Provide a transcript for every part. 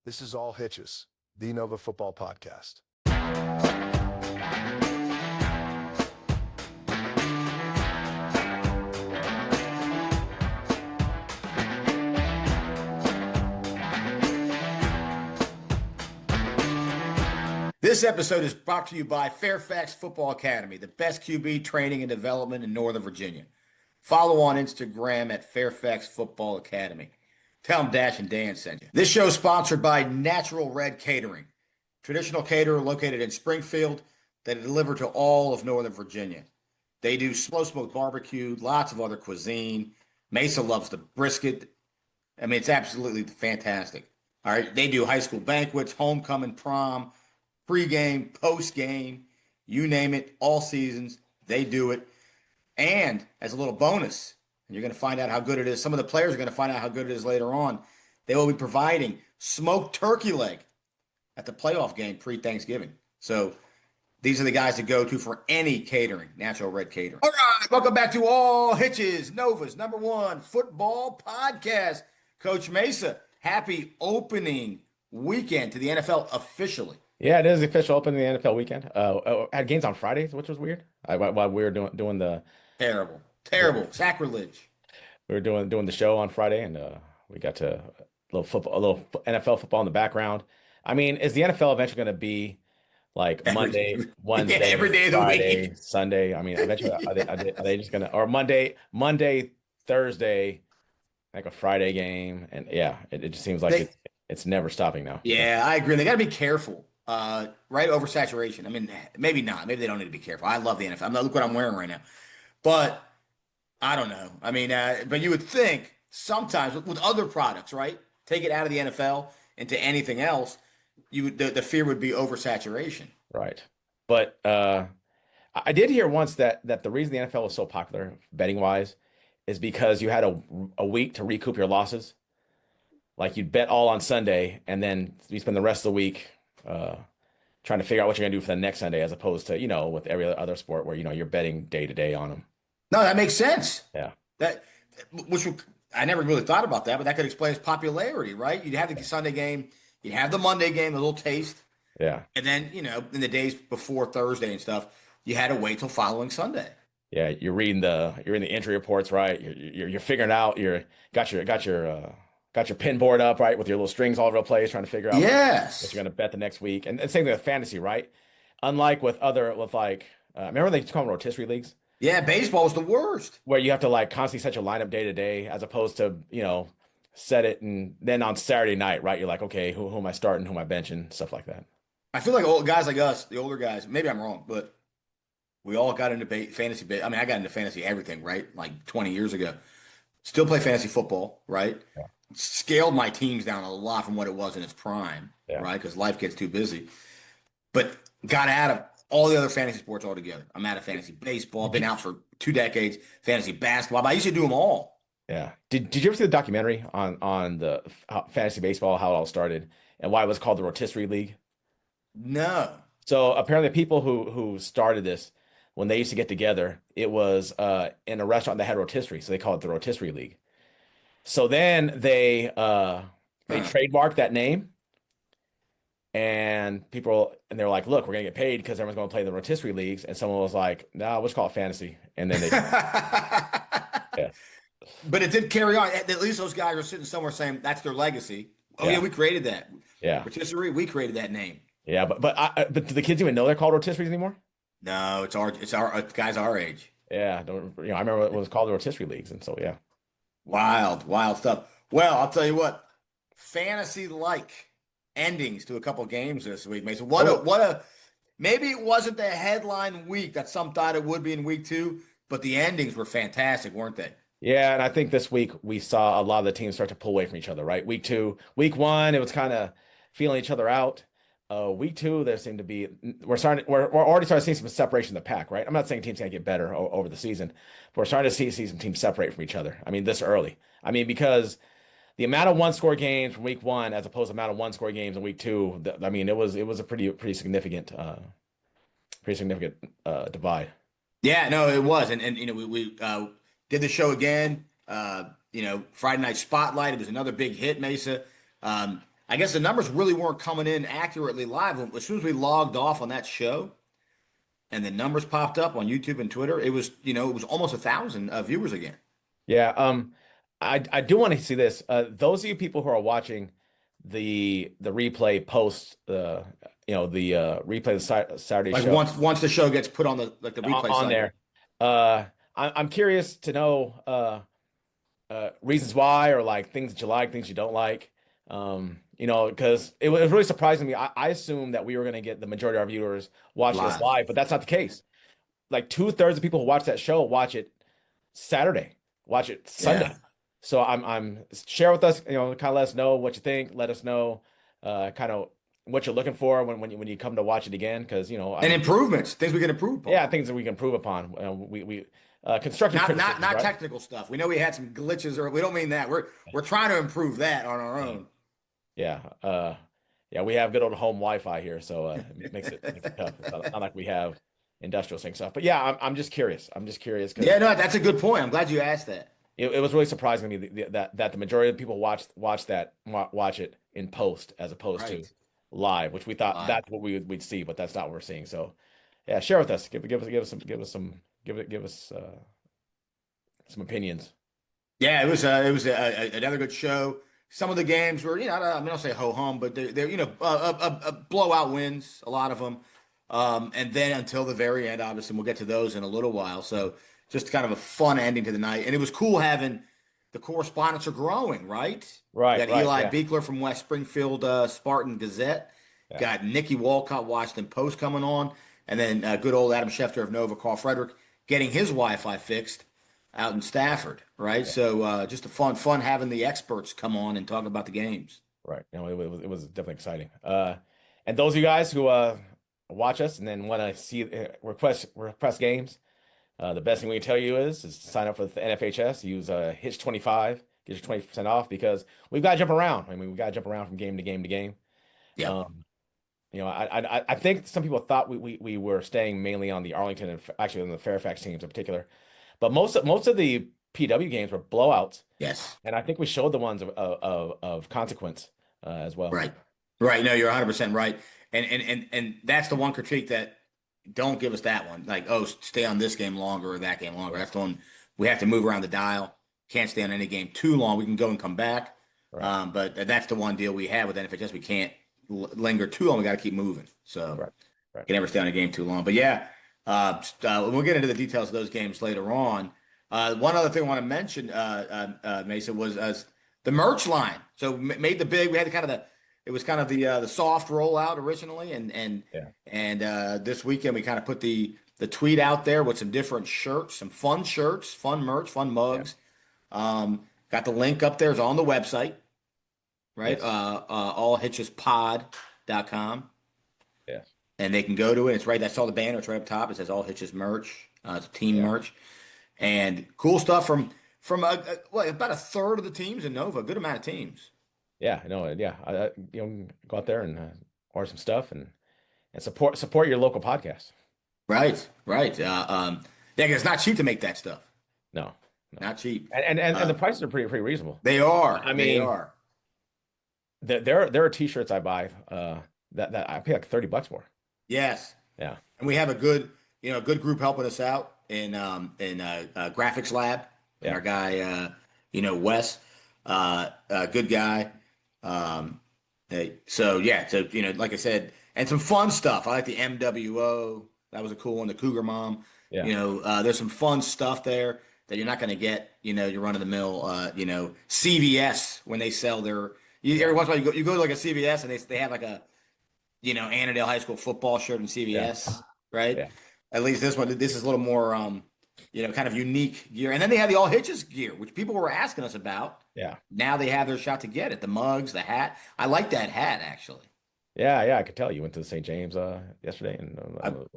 This is all Hitches, the Nova Football Podcast. This episode is brought to you by Fairfax Football Academy, the best QB training and development in Northern Virginia. Follow on Instagram at Fairfax Football Academy. Tell them Dash and Dan sent you. This show is sponsored by Natural Red Catering, traditional caterer located in Springfield that deliver to all of Northern Virginia. They do slow smoked barbecue, lots of other cuisine. Mesa loves the brisket. I mean, it's absolutely fantastic. All right, they do high school banquets, homecoming, prom, pre-game, post-game, you name it, all seasons, they do it. And as a little bonus, and you're going to find out how good it is, some of the players are going to find out how good it is later on, they will be providing smoked turkey leg at the playoff game pre-Thanksgiving. So these are the guys to go to for any catering, Natural Red Catering. All right, welcome back to All Hitches, Nova's #1 football podcast. Coach Mesa, happy opening weekend to the NFL officially. Yeah, it is the official opening of the NFL weekend. Had games on Fridays, which was weird. While we were doing the terrible sacrilege. We were doing the show on Friday, and we got to a little NFL football in the background. I mean, is the NFL eventually going to be like Monday, Wednesday, every day of the Friday, week, Sunday? I mean, eventually are they just gonna, or Monday, Thursday, like a Friday game? And yeah, it just seems like it's never stopping now. Yeah, I agree. They got to be careful. Right, oversaturation. I mean, maybe not. Maybe they don't need to be careful. I love the NFL. Look what I'm wearing right now. But I don't know. I mean, but you would think sometimes with other products, right? Take it out of the NFL into anything else. The fear would be oversaturation. Right. But I did hear once that the reason the NFL was so popular betting wise is because you had a week to recoup your losses. Like you'd bet all on Sunday, and then you spend the rest of the week trying to figure out what you're gonna do for the next Sunday, as opposed to, with every other sport where, you're betting day to day on them. No, that makes sense. Yeah. I never really thought about that, but that could explain its popularity, right? You'd have the Sunday game, you'd have the Monday game, a little taste. Yeah. And then, in the days before Thursday and stuff, you had to wait till following Sunday. Yeah, you're reading the injury reports, right? You're figuring out got your pin board up, right, with your little strings all over the place, trying to figure out what you're going to bet the next week. And same thing with fantasy, right? Unlike remember they call them rotisserie leagues? Yeah, baseball was the worst. Where you have to constantly set your lineup day to day, as opposed to, set it, and then on Saturday night, right, you're like, okay, who am I starting, who am I benching, stuff like that. I feel like old guys like us, the older guys, maybe I'm wrong, but we all got into fantasy. I mean, I got into fantasy everything, right? Like 20 years ago. Still play fantasy football, right? Yeah. Scaled my teams down a lot from what it was in its prime, right? Because life gets too busy. But got out of all the other fantasy sports altogether. I'm out of fantasy baseball. Been out for 2 decades. Fantasy basketball. But I used to do them all. Yeah. Did you ever see the documentary on the fantasy baseball, how it all started, and why it was called the Rotisserie League? No. So apparently, people who started this, when they used to get together, it was in a restaurant that had rotisserie, so they called it the Rotisserie League. So then they trademarked that name, and they were like, "Look, we're gonna get paid because everyone's gonna play the rotisserie leagues." And someone was like, "No, we'll just call it fantasy." And then they, yeah. But it did carry on. At least those guys are sitting somewhere saying that's their legacy. Oh yeah, we created that. Yeah, rotisserie. We created that name. Yeah, but do the kids even know they're called rotisseries anymore? No, it's our guys our age. Yeah, I remember it was called the rotisserie leagues, and so yeah. Wild stuff. Well, I'll tell you what, fantasy-like endings to a couple games this week, Mason. Maybe it wasn't the headline week that some thought it would be in week 2, but the endings were fantastic, weren't they? Yeah, and I think this week we saw a lot of the teams start to pull away from each other, right? Week 1, it was kind of feeling each other out. Week 2, there seemed to be we're already starting to see some separation in the pack, right? I'm not saying teams can't get better over the season, but we're starting to see some teams separate from each other. I mean, this early. I mean, because the amount of one-score games from week 1 as opposed to the amount of one-score games in week 2, I mean, it was a pretty significant divide. Yeah, no, it was, and we did the show again. Friday Night Spotlight. It was another big hit, Mesa. I guess the numbers really weren't coming in accurately live. As soon as we logged off on that show and the numbers popped up on YouTube and Twitter, it was, it was almost 1,000 viewers again. Yeah. I do want to see this. Those of you people who are watching the replay post the replay of the Saturday Like show once the show gets put on the replay on site. there. I'm curious to know reasons why, or like things that you like, things you don't like. Because it was really surprising to me. I assumed that we were going to get the majority of our viewers watching us live, but that's not the case. Like 2/3 of people who watch that show watch it Saturday, watch it Sunday. Yeah. So I'm share with us, kind of let us know what you think. Let us know kind of what you're looking for when you come to watch it again, because and improvements, things we can improve upon. Yeah, things that we can improve upon. We constructive criticism, not right? technical stuff. We know we had some glitches, or we don't mean that. We're trying to improve that on our own. Yeah. Yeah, we have good old home Wi-Fi here, so it makes it tough. It's not like we have industrial sync stuff. But yeah, I'm just curious. I'm just curious. Yeah, no, that's a good point. I'm glad you asked that. It was really surprising to me that the majority of people watch it in post as opposed to live, which we thought that's what we'd see, but that's not what we're seeing. So yeah, share with us. Give us some opinions. Yeah, it was another good show. Some of the games were, I don't say ho hum, but they're blowout wins, a lot of them. And then until the very end, obviously, we'll get to those in a little while. So just kind of a fun ending to the night. And it was cool having the correspondents are growing, right? Right. Got Eli Beekler from West Springfield Spartan Gazette. Yeah. Got Nikki Walcott, Washington Post coming on. And then good old Adam Schefter of Nova, Carl Frederick, getting his Wi-Fi fixed out in Stafford, right? Yeah. So just a fun having the experts come on and talk about the games. Right. It was definitely exciting. And those of you guys who watch us and then want to see request games, the best thing we can tell you is to sign up for the NFHS. Use Hitch 25, get you 20% off, because we've got to jump around. I mean, we've got to jump around from game to game to game. Yeah. I think some people thought we were staying mainly on the Arlington and actually on the Fairfax teams in particular, but most of the PW games were blowouts. Yes. And I think we showed the ones of consequence as well. Right. No, you're 100% right. And that's the one critique that don't give us that one. Like, oh, stay on this game longer or that game longer. That's the one we have to move around the dial. Can't stay on any game too long. We can go and come back. Right. But that's the one deal we have with NFHS. We can't linger too long. We got to keep moving. So right. Can never stay on a game too long. But yeah, we'll get into the details of those games later on. One other thing I want to mention, Mesa, was the merch line. So made the big. We had it was kind of the soft rollout originally, and this weekend we kind of put the tweet out there with some different shirts, some fun shirts, fun merch, fun mugs. Yeah. Got the link up there. It's on the website, right? Yes. Allhitchespod.com. Yeah. And they can go to it. It's right. That's all the banner. It's right up top. It says All Hitches merch. It's team merch, and cool stuff from about a third of the teams in Nova. A good amount of teams. Yeah, no, yeah. Go out there and order some stuff and support your local podcast. Right. Yeah, because it's not cheap to make that stuff. No. Not cheap. And the prices are pretty reasonable. They are. I mean, they are. There are t-shirts I buy that I pay like $30 for. Yes. Yeah. And we have a good group helping us out in graphics lab. Yeah. And our guy, Wes, good guy. So like I said, and some fun stuff. I like the MWO. That was a cool one. The Cougar Mom. Yeah. There's some fun stuff there that you're not going to get, your run of the mill, CVS when they sell their. Every once in a while you go to like a CVS and they have like a, Annandale High School football shirt in CVS, right? Yeah. At least this is a little more, kind of unique gear. And then they have the All Hitches gear, which people were asking us about. Yeah. Now they have their shot to get it. The mugs, the hat. I like that hat, actually. Yeah, I could tell you went to St. James yesterday, and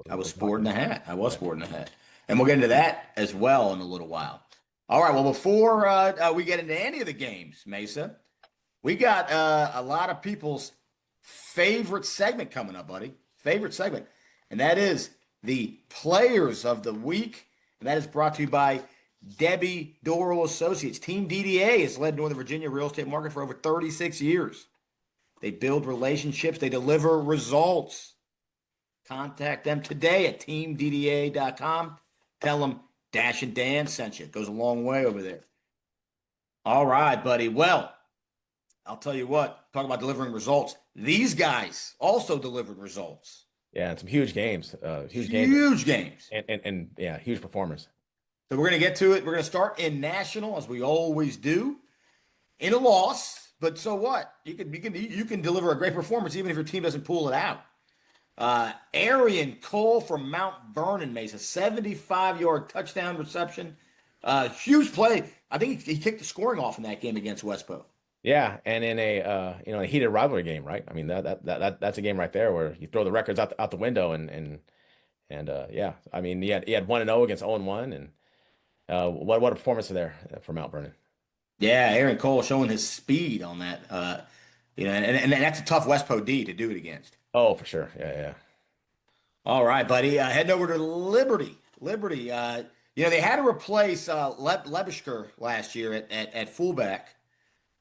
I was sporting the hat. Sporting the hat, and we'll get into that as well in a little while. All right. Well, before we get into any of the games, Mesa, we got a lot of people's favorite segment coming up, buddy. Favorite segment, and that is the Players of the Week, and that is brought to you by Debbie Doral Associates. Team DDA has led Northern Virginia real estate market for over 36 years. They build relationships. They deliver results. Contact them today at teamdda.com. Tell them Dash and Dan sent you. It goes a long way over there. All right, buddy. Well, I'll tell you what, talk about delivering results. These guys also delivered results. Yeah, and some huge games. Huge games. And yeah, huge performers. So we're going to get to it. We're going to start in national, as we always do, in a loss. But so what? You can deliver a great performance even if your team doesn't pull it out. Arian Cole from Mount Vernon makes a 75-yard touchdown reception. Huge play. I think he kicked the scoring off in that game against Westpo. Yeah, and in a heated rivalry game, right? I mean that's a game right there where you throw the records out the window and yeah, I mean he had 1-0 against 0-1 and what a performance there for Mount Vernon. Yeah, Aaron Cole showing his speed on that. And that's a tough Westpo D to do it against. Oh, for sure. Yeah. All right, buddy. Heading over to Liberty. Liberty. They had to replace Lebishker last year at fullback.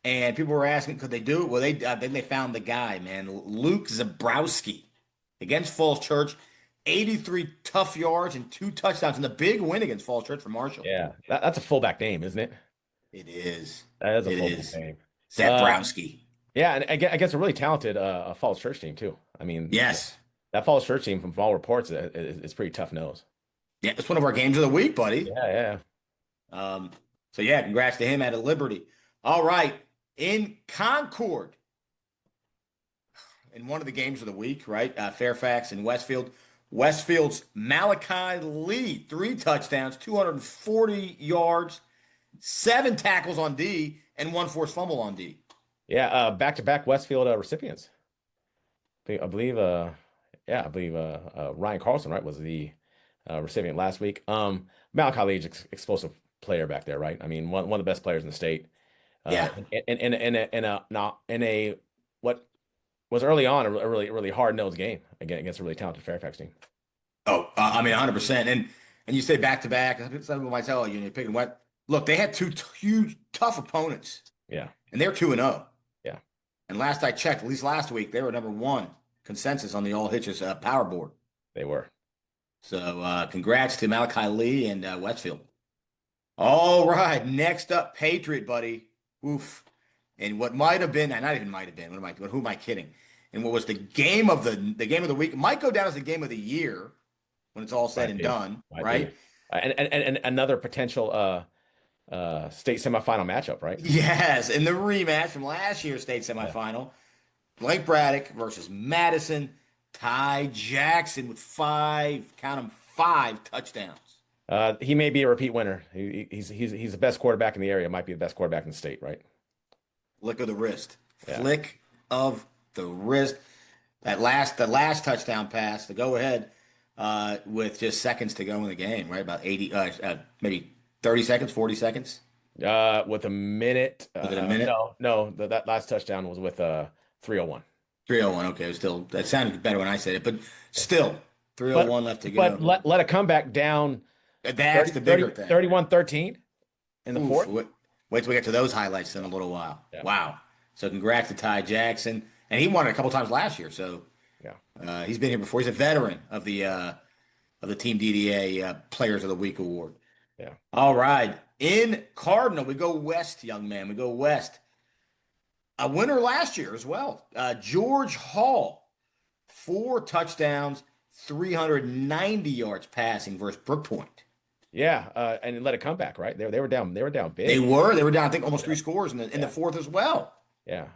And people were asking, could they do it? Well, then they found the guy, man. Luke Zabrowski against Falls Church, 83 tough yards and 2 touchdowns, and the big win against Falls Church for Marshall. Yeah, that's a fullback name, isn't it? It is. That is a fullback name. Zabrowski. Yeah, and I guess a really talented Falls Church team too. I mean, yes, that Falls Church team, from all reports, is pretty tough nose. Yeah, it's one of our games of the week, buddy. Yeah. So yeah, congrats to him at Liberty. All right. In Concord, in one of the games of the week, right? Fairfax and Westfield. Westfield's Malachi Lee, 3 touchdowns, 240 yards, 7 tackles on D, and 1 forced fumble on D. Yeah, back-to-back Westfield recipients. I believe Ryan Carlson, right, was the recipient last week. Malachi Lee is explosive player back there, right? I mean, one of the best players in the state. Yeah. In a what was early on a really hard-nosed game against a really talented Fairfax team. Oh, I mean, 100%. And you say back-to-back. Some people might say, you're picking what? Look, they had 2 huge, tough opponents. Yeah. And they're 2-0. Yeah. And last I checked, at least last week, they were number 1 consensus on the All Hitches power board. They were. So congrats to Malachi Lee and Westfield. All right, next up, Patriot, buddy. Oof. And what might have been, and not even might have been, who am I kidding? And what was the game of the week? It might go down as the game of the year when it's all said and done, right? And another potential state semifinal matchup, right? Yes, in the rematch from last year's state semifinal, Blake Braddock versus Madison. Ty Jackson with 5 touchdowns. He may be a repeat winner. He's the best quarterback in the area. Might be the best quarterback in the state, right? Flick of the wrist. Yeah. Flick of the wrist. The last touchdown pass, the go ahead, with just seconds to go in the game, right? About 80, maybe 30 seconds, 40 seconds. With a minute. Was it a minute? No. That last touchdown was with 3:01. 3:01. Okay, still that sounded better when I said it, but still 3:01 left to go. But let it come back down. That's the bigger thing. 31-13 in the fourth. Wait till we get to those highlights in a little while. Yeah. Wow. So congrats to Ty Jackson. And he won it a couple times last year. So yeah, he's been here before. He's a veteran of the Team DDA Players of the Week award. Yeah. All right. In Cardinal, we go west, young man. We go west. A winner last year as well. George Hall, 4 touchdowns, 390 yards passing versus Brookpoint. Yeah, and let it come back, right? They were down big. They were down, I think, almost 3 scores in the fourth as well. Yeah.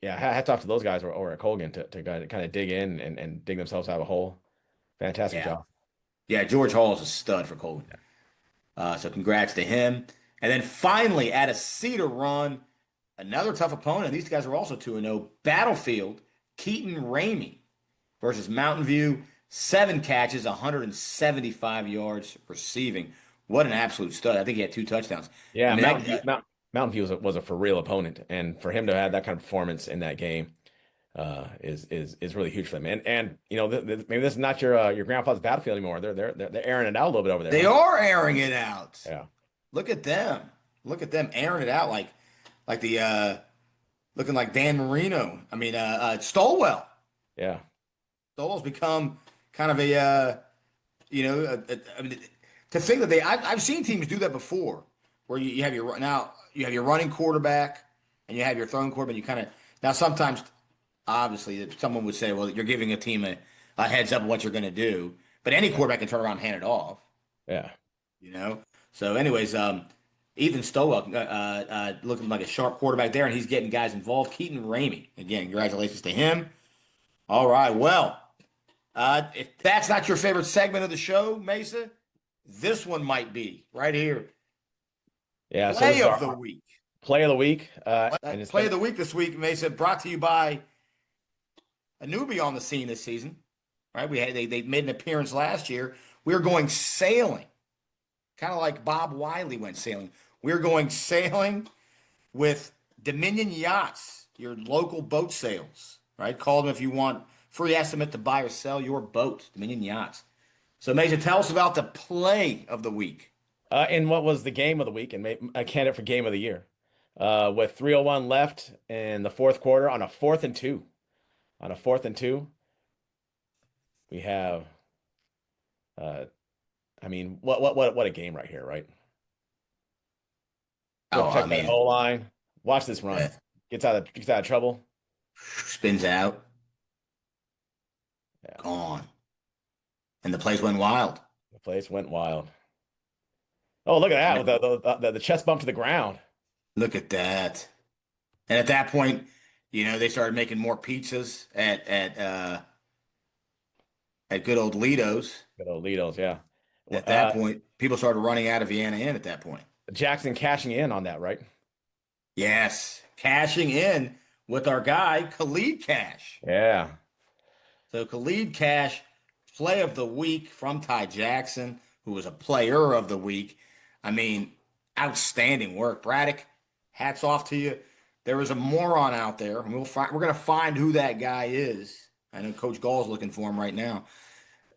Hats off to those guys over at Colgan to kind of dig in and dig themselves out of a hole. Fantastic job. Yeah, George Hall is a stud for Colgan. So congrats to him. And then finally, at a Cedar Run, another tough opponent. These guys are also 2-0. Battlefield, Keaton Ramey versus Mountain View. 7 catches, 175 yards receiving. What an absolute stud. I think he had 2 touchdowns. Yeah, Mountain View was a for real opponent. And for him to have that kind of performance in that game is really huge for them. And maybe this is not your grandfather's battlefield anymore. They're airing it out a little bit over there. They are airing it out. Yeah. Look at them. Look at them airing it out like the looking like Dan Marino. I mean, Stolwell. Yeah. Stolwell's become kind of I mean, to think that I've seen teams do that before, where you have your running quarterback and you have your throwing quarterback. You kind of now sometimes, obviously, someone would say, well, you're giving a team a heads up of what you're going to do, but any quarterback can turn around and hand it off. Yeah. You know. So, anyways, Ethan Stowell looking like a sharp quarterback there, and he's getting guys involved. Keaton Ramey, again, congratulations to him. All right, well, if that's not your favorite segment of the show, Mesa, this one might be right here. Yeah. So Play of the week. Play of the week. And Play of the week this week, Mesa, brought to you by a newbie on the scene this season. Right? They made an appearance last year. We were going sailing. Kind of like Bob Wiley went sailing. We're going sailing with Dominion Yachts, your local boat sales, right? Call them if you want free estimate to buy or sell your boat, Dominion Yachts. So, Mason, tell us about the play of the week. And what was the game of the week and a candidate for game of the year? With 3:01 left in the fourth quarter on a 4th and 2. On a 4th and 2, we have I mean, what a game right here, right? Check that whole line. Watch this run. Yeah. Gets out of trouble. Spins out. Yeah. Gone. And the place went wild. The place went wild. Oh, look at that. The chest bump to the ground. Look at that. And at that point, they started making more pizzas at good old Lido's. Good old Lido's, yeah. At that point, people started running out of Vienna Inn at that point. Jackson cashing in on that, right? Yes. Cashing in with our guy, Khalid Cash. Yeah. So Khalid Cash, play of the week from Ty Jackson, who was a player of the week. I mean, outstanding work. Braddock, hats off to you. There is a moron out there, and we're going to find who that guy is. I know Coach Gall's looking for him right now.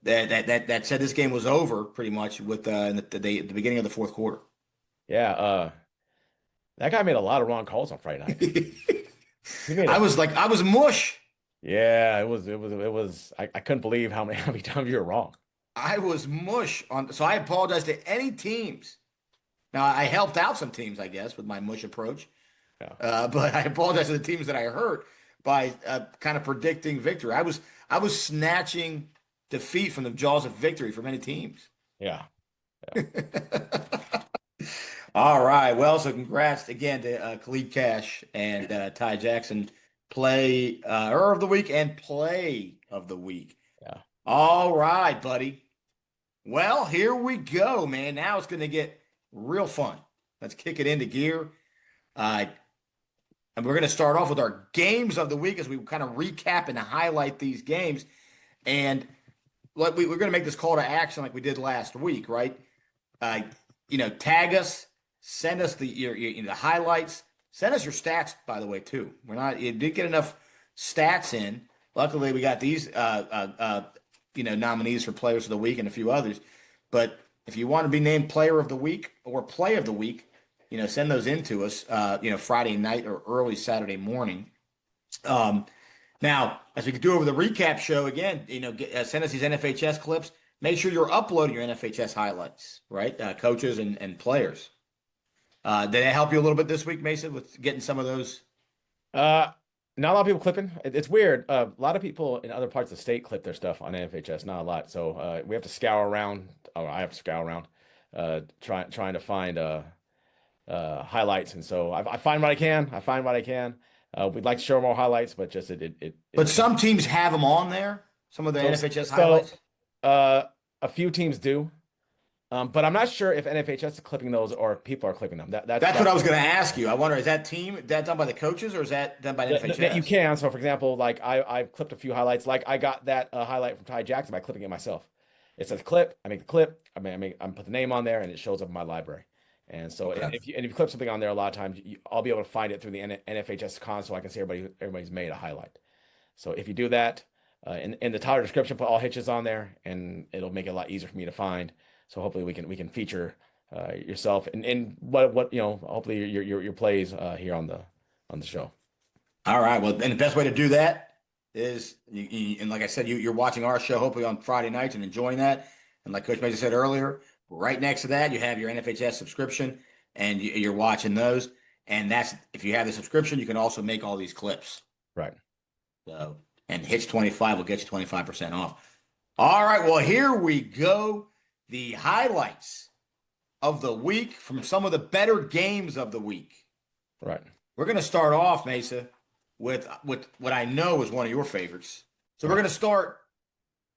That said this game was over pretty much with at the beginning of the fourth quarter. Yeah, that guy made a lot of wrong calls on Friday night. I was mush. Yeah, it was. I couldn't believe how many times you were wrong. I was mush on. So I apologize to any teams. Now I helped out some teams, I guess, with my mush approach. Yeah. But I apologize to the teams that I hurt by kind of predicting victory. I was snatching defeat from the jaws of victory for many teams. Yeah. All right. Well, so congrats again to Khalid Cash and Ty Jackson. Play of the week and play of the week. Yeah. All right, buddy. Well, here we go, man. Now it's going to get real fun. Let's kick it into gear. And we're going to start off with our games of the week as we kind of recap and highlight these games. And we're going to make this call to action like we did last week, right? Tag us, send us the highlights, send us your stats. By the way, too, you did get enough stats in. Luckily, we got these nominees for players of the week and a few others. But if you want to be named player of the week or play of the week, send those in to us. Friday night or early Saturday morning. Now, as we do over the recap show again, send us these NFHS clips. Make sure you're uploading your NFHS highlights, right? Coaches and players. Did it help you a little bit this week, Mason, with getting some of those? Not a lot of people clipping. It's weird. A lot of people in other parts of the state clip their stuff on NFHS. Not a lot. So we have to scour around. Oh, I have to scour around, trying to find highlights. And so I find what I can. We'd like to show more highlights, but just But some teams have them on there. Some of the NFHS highlights. A few teams do, but I'm not sure if NFHS is clipping those or people are clipping them. That's what I was going to ask you. I wonder, is that done by the coaches or is that done by NFHS? You can. So, for example, like I've clipped a few highlights. Like I got that highlight from Ty Jackson by clipping it myself. It says clip. I make the clip. I put the name on there, and it shows up in my library. And so, Okay. if you clip something on there, a lot of times I'll be able to find it through the NFHS console. I can see everybody's made a highlight. So if you do that, in the title description, put all Hitches on there, and it'll make it a lot easier for me to find. So hopefully we can feature yourself and what hopefully your plays here on the show. All right. Well, and the best way to do that is, and like I said, you're watching our show hopefully on Friday nights and enjoying that. And like Coach Mason said earlier, right next to that, you have your NFHS subscription, and you're watching those. And that's if you have the subscription, you can also make all these clips. Right. So, and Hitch 25 will get you 25% off. All right. Well, here we go. The highlights of the week from some of the better games of the week. Right. We're going to start off, Mesa, with what I know is one of your favorites. So we're going to start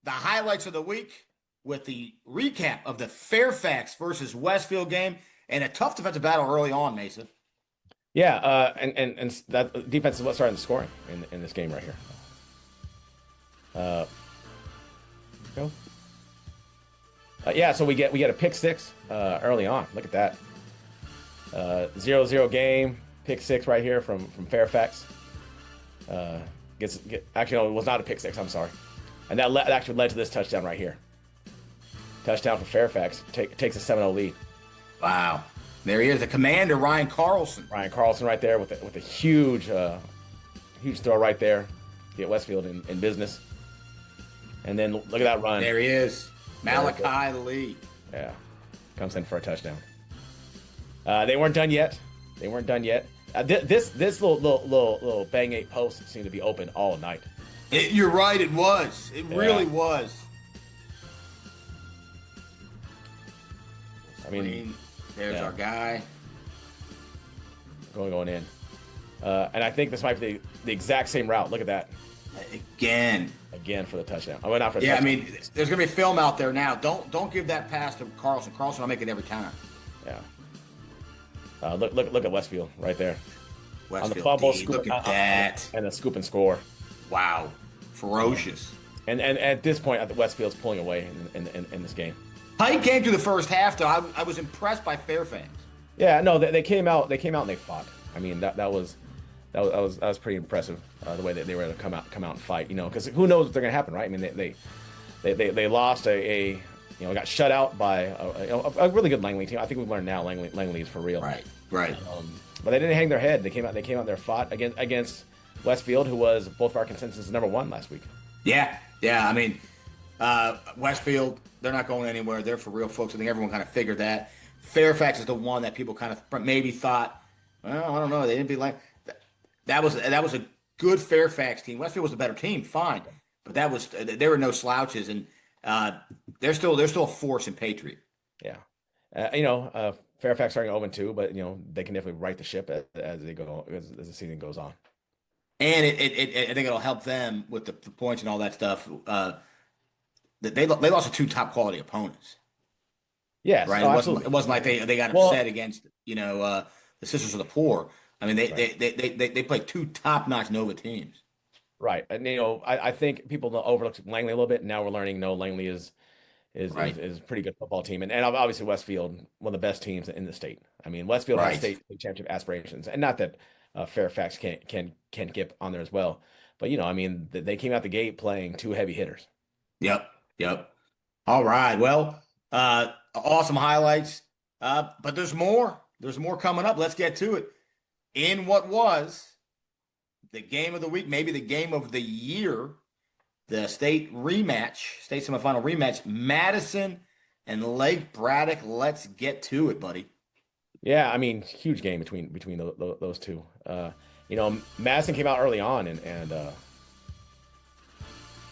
the highlights of the week with the recap of the Fairfax versus Westfield game and a tough defensive battle early on, Mesa. Yeah, and that defense is what started the scoring in this game right here. Go. Yeah, so we get a pick six early on. Look at that. 0-0 game, pick six right here from Fairfax. Actually, no, it was not a pick six. I'm sorry, and that actually led to this touchdown right here. Touchdown for Fairfax takes a 7-0 lead. Wow, there he is, the commander, Ryan Carlson. Ryan Carlson right there with a huge throw right there, get Westfield in business. And then look at that run. There he is, Malachi Lee. Yeah, comes in for a touchdown. They weren't done yet. This little bang 8 post seemed to be open all night. You're right, it was. It really was. I mean, there's our guy going in, and I think this might be the exact same route. Look at that again for the touchdown. I went out for the touchdown. I mean, there's gonna be film out there now. Don't give that pass to Carlson. Carlson will make it every time. Yeah. Look at Westfield right there. Westfield on the fumble, look at that. And a scoop and score. Wow, ferocious. And at this point, I think Westfield's pulling away in this game. Height came through the first half, though. I was impressed by Fairfax. Yeah, no, they came out and they fought. I mean, that was pretty impressive the way that they were able to come out and fight. You know, because who knows what's going to happen, right? I mean, they lost got shut out by a really good Langley team. I think we've learned now Langley is for real. Right. But they didn't hang their head. They came out there, fought against Westfield, who was both of our consensus number 1 last week. Yeah. I mean, Westfield, they're not going anywhere. They're for real, folks. I think everyone kind of figured that. Fairfax is the one that people kind of maybe thought, well, I don't know. They didn't be like that was a good Fairfax team. Westfield was a better team, fine, but there were no slouches, and they're still a force in Patriot. Yeah, Fairfax starting 0-2, but they can definitely right the ship as they go as the season goes on. And I think it'll help them with the points and all that stuff. They lost to 2 top quality opponents. Yes, right. It wasn't like they got upset against the Sisters of the Poor. I mean, they played 2 top-notch Nova teams. Right, and I think people overlooked Langley a little bit. Now we're learning Langley is a pretty good football team, and obviously Westfield, one of the best teams in the state. I mean, Westfield has state championship aspirations, and not that Fairfax can get on there as well, but I mean, they came out the gate playing 2 heavy hitters. Yep. All right, well, awesome highlights, but there's more. There's more coming up. Let's get to it. In what was the game of the week, maybe the game of the year, the state semifinal rematch, Madison and Lake Braddock. Let's get to it, buddy. Yeah, I mean, huge game between those two. Madison came out early on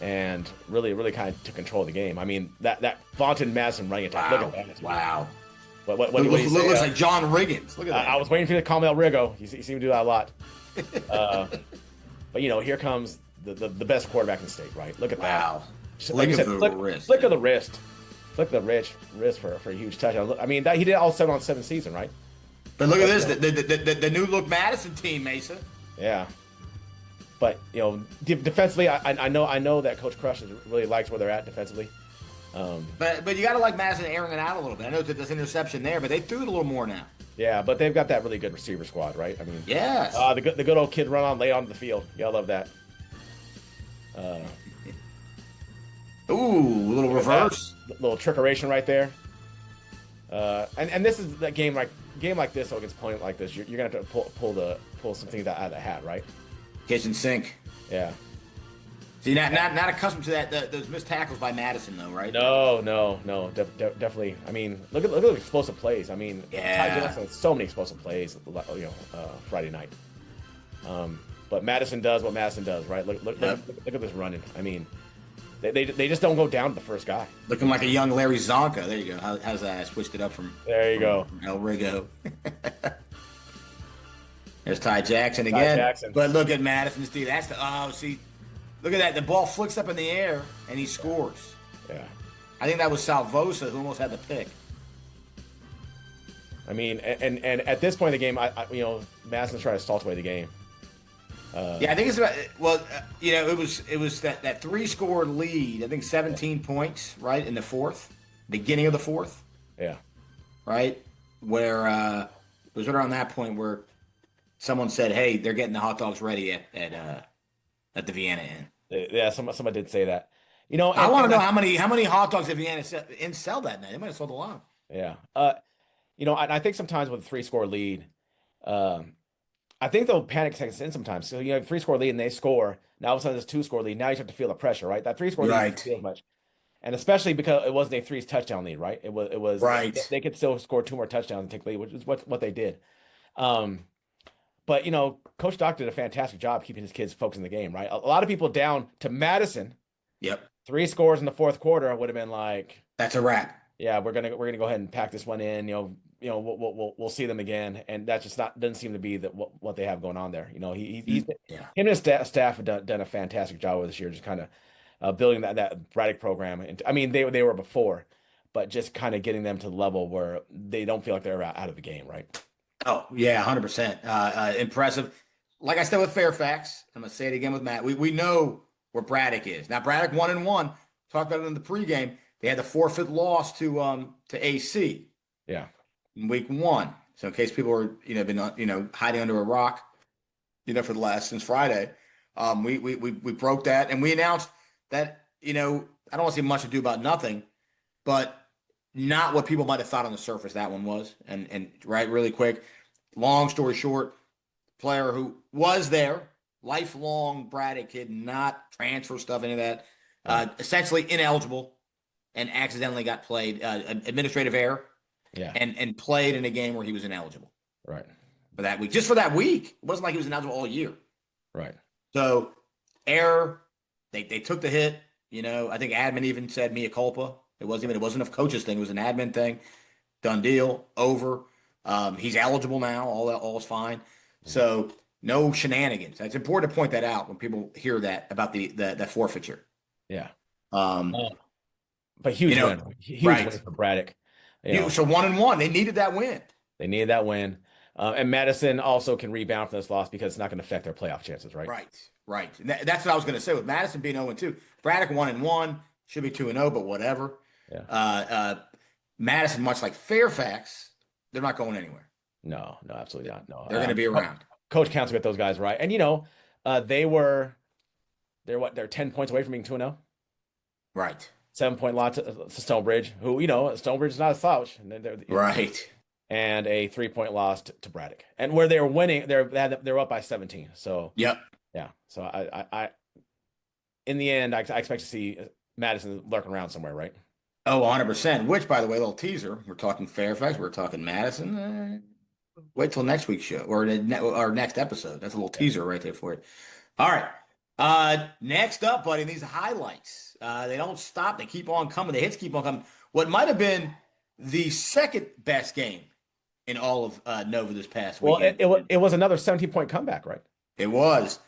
and really kind of took control of the game. I mean, that vaunted Madison running attack. Wow. Look at that. Wow. What looks like John Riggins. Look at that. I was waiting for you to call me El Rigo. You seem to do that a lot. But here comes the best quarterback in the state, right? Look at that. Like you said, wrist. Flick of the wrist. Flick of the wrist for a huge touchdown. I mean, he did all 7-on-7 season, right? But look at this, the new look Madison team, Mesa. Yeah. But defensively, I know that Coach Crush really likes where they're at defensively. But you got to like Madison airing it out a little bit. I know that there's interception there, but they threw it a little more now. Yeah, but they've got that really good receiver squad, right? I mean, yes. The good old kid run on late onto the field. Yeah, I love that. Ooh, a little reverse, little trickeration right there. And this is the game like this against opponent like this. You're gonna have to pull something out of the hat, right? Kitchen sink. Yeah. See, not accustomed to those missed tackles by Madison, though, right? No. Definitely. I mean, look at the explosive plays. I mean, Ty Yeah. Jackson had so many explosive plays, Friday night. But Madison does what Madison does, right? Look at this running. I mean, they just don't go down to the first guy. Looking like a young Larry Zonka. There you go. How's that? I switched it up from go. From El Rigo. There's Ty Jackson again. Jackson. But look at Madison's D. See, look at that. The ball flicks up in the air and he scores. Yeah. I think that was Salvosa who almost had the pick. I mean, and at this point in the game, Madison's trying to salt away the game. Yeah, I think it's about it was that 3-score lead. I think 17 points, right, in the fourth, beginning of the fourth. Yeah. Right, where it was right around that point where someone said, "Hey, they're getting the hot dogs ready at the Vienna Inn." Yeah, someone did say that. I want to know how many hot dogs did Vienna Inn sell that night. They might have sold a lot. Yeah. I think sometimes with a 3-score lead, I think they'll panic seconds in sometimes. So you have a 3-score lead and they score. Now all of a sudden it's a 2-score lead. Now you start to feel the pressure, right? That 3-score lead doesn't feel as much. And especially because it wasn't a 3 touchdown lead, right? It was right. They could still score 2 more touchdowns and take the lead, which is what they did. But Coach Doc did a fantastic job keeping his kids focused in the game, right? A lot of people down to Madison. Yep. 3 scores in the fourth quarter would have been like, that's a wrap. Yeah, we're gonna go ahead and pack this one in. We'll see them again, and that just doesn't seem to be what they have going on there. Him and his staff have done a fantastic job with this year, just kind of building that Braddock program. And I mean, they were before, but just kind of getting them to the level where they don't feel like they're out of the game, right? Oh yeah, 100%. Impressive. Like I said with Fairfax, I'm gonna say it again with Matt. We know where Braddock is now. Braddock 1-1. Talked about it in the pregame. They had the forfeit loss to AC. Yeah. In week 1. So in case people are been hiding under a rock, for the last since Friday, we broke that and we announced that I don't want to say much ado about nothing, but not what people might have thought on the surface that one was. And right, really quick, long story short, player who was there, lifelong Braddock kid, not transfer stuff, any of that, essentially ineligible. And accidentally got played, administrative error, and played in a game where he was ineligible. Right. For that week. Just for that week. It wasn't like he was ineligible all year. Right. So, error, they took the hit. I think admin even said mea culpa. It wasn't a coach's thing. It was an admin thing. Done deal. Over. He's eligible now. All is fine. So, no shenanigans. It's important to point that out when people hear that about the forfeiture. Yeah. But huge win. Huge win for Braddock. So 1-1. They needed that win. And Madison also can rebound from this loss because it's not going to affect their playoff chances, right? Right. And that's what I was going to say with Madison being 0-2. Braddock 1-1 should be 2-0, but whatever. Yeah. Madison, much like Fairfax, they're not going anywhere. No, absolutely not. No, they're going to be around. Coach Counts will get those guys right, and they're 10 points away from being 2-0. Right. 7-point loss to Stonebridge, who, Stonebridge is not a slouch. Right. And a 3-point loss to Braddock. And where they were winning, they're up by 17. So, yep. Yeah. So, I in the end, I expect to see Madison lurking around somewhere, right? Oh, 100%. Which, by the way, a little teaser. We're talking Fairfax. We're talking Madison. Wait till next week's show or our next episode. That's a little teaser right there for it. All right. Next up, buddy, these highlights. They don't stop. They keep on coming. The hits keep on coming. What might have been the second best game in all of Nova this past weekend. Well, it was another 17-point comeback, right? It was.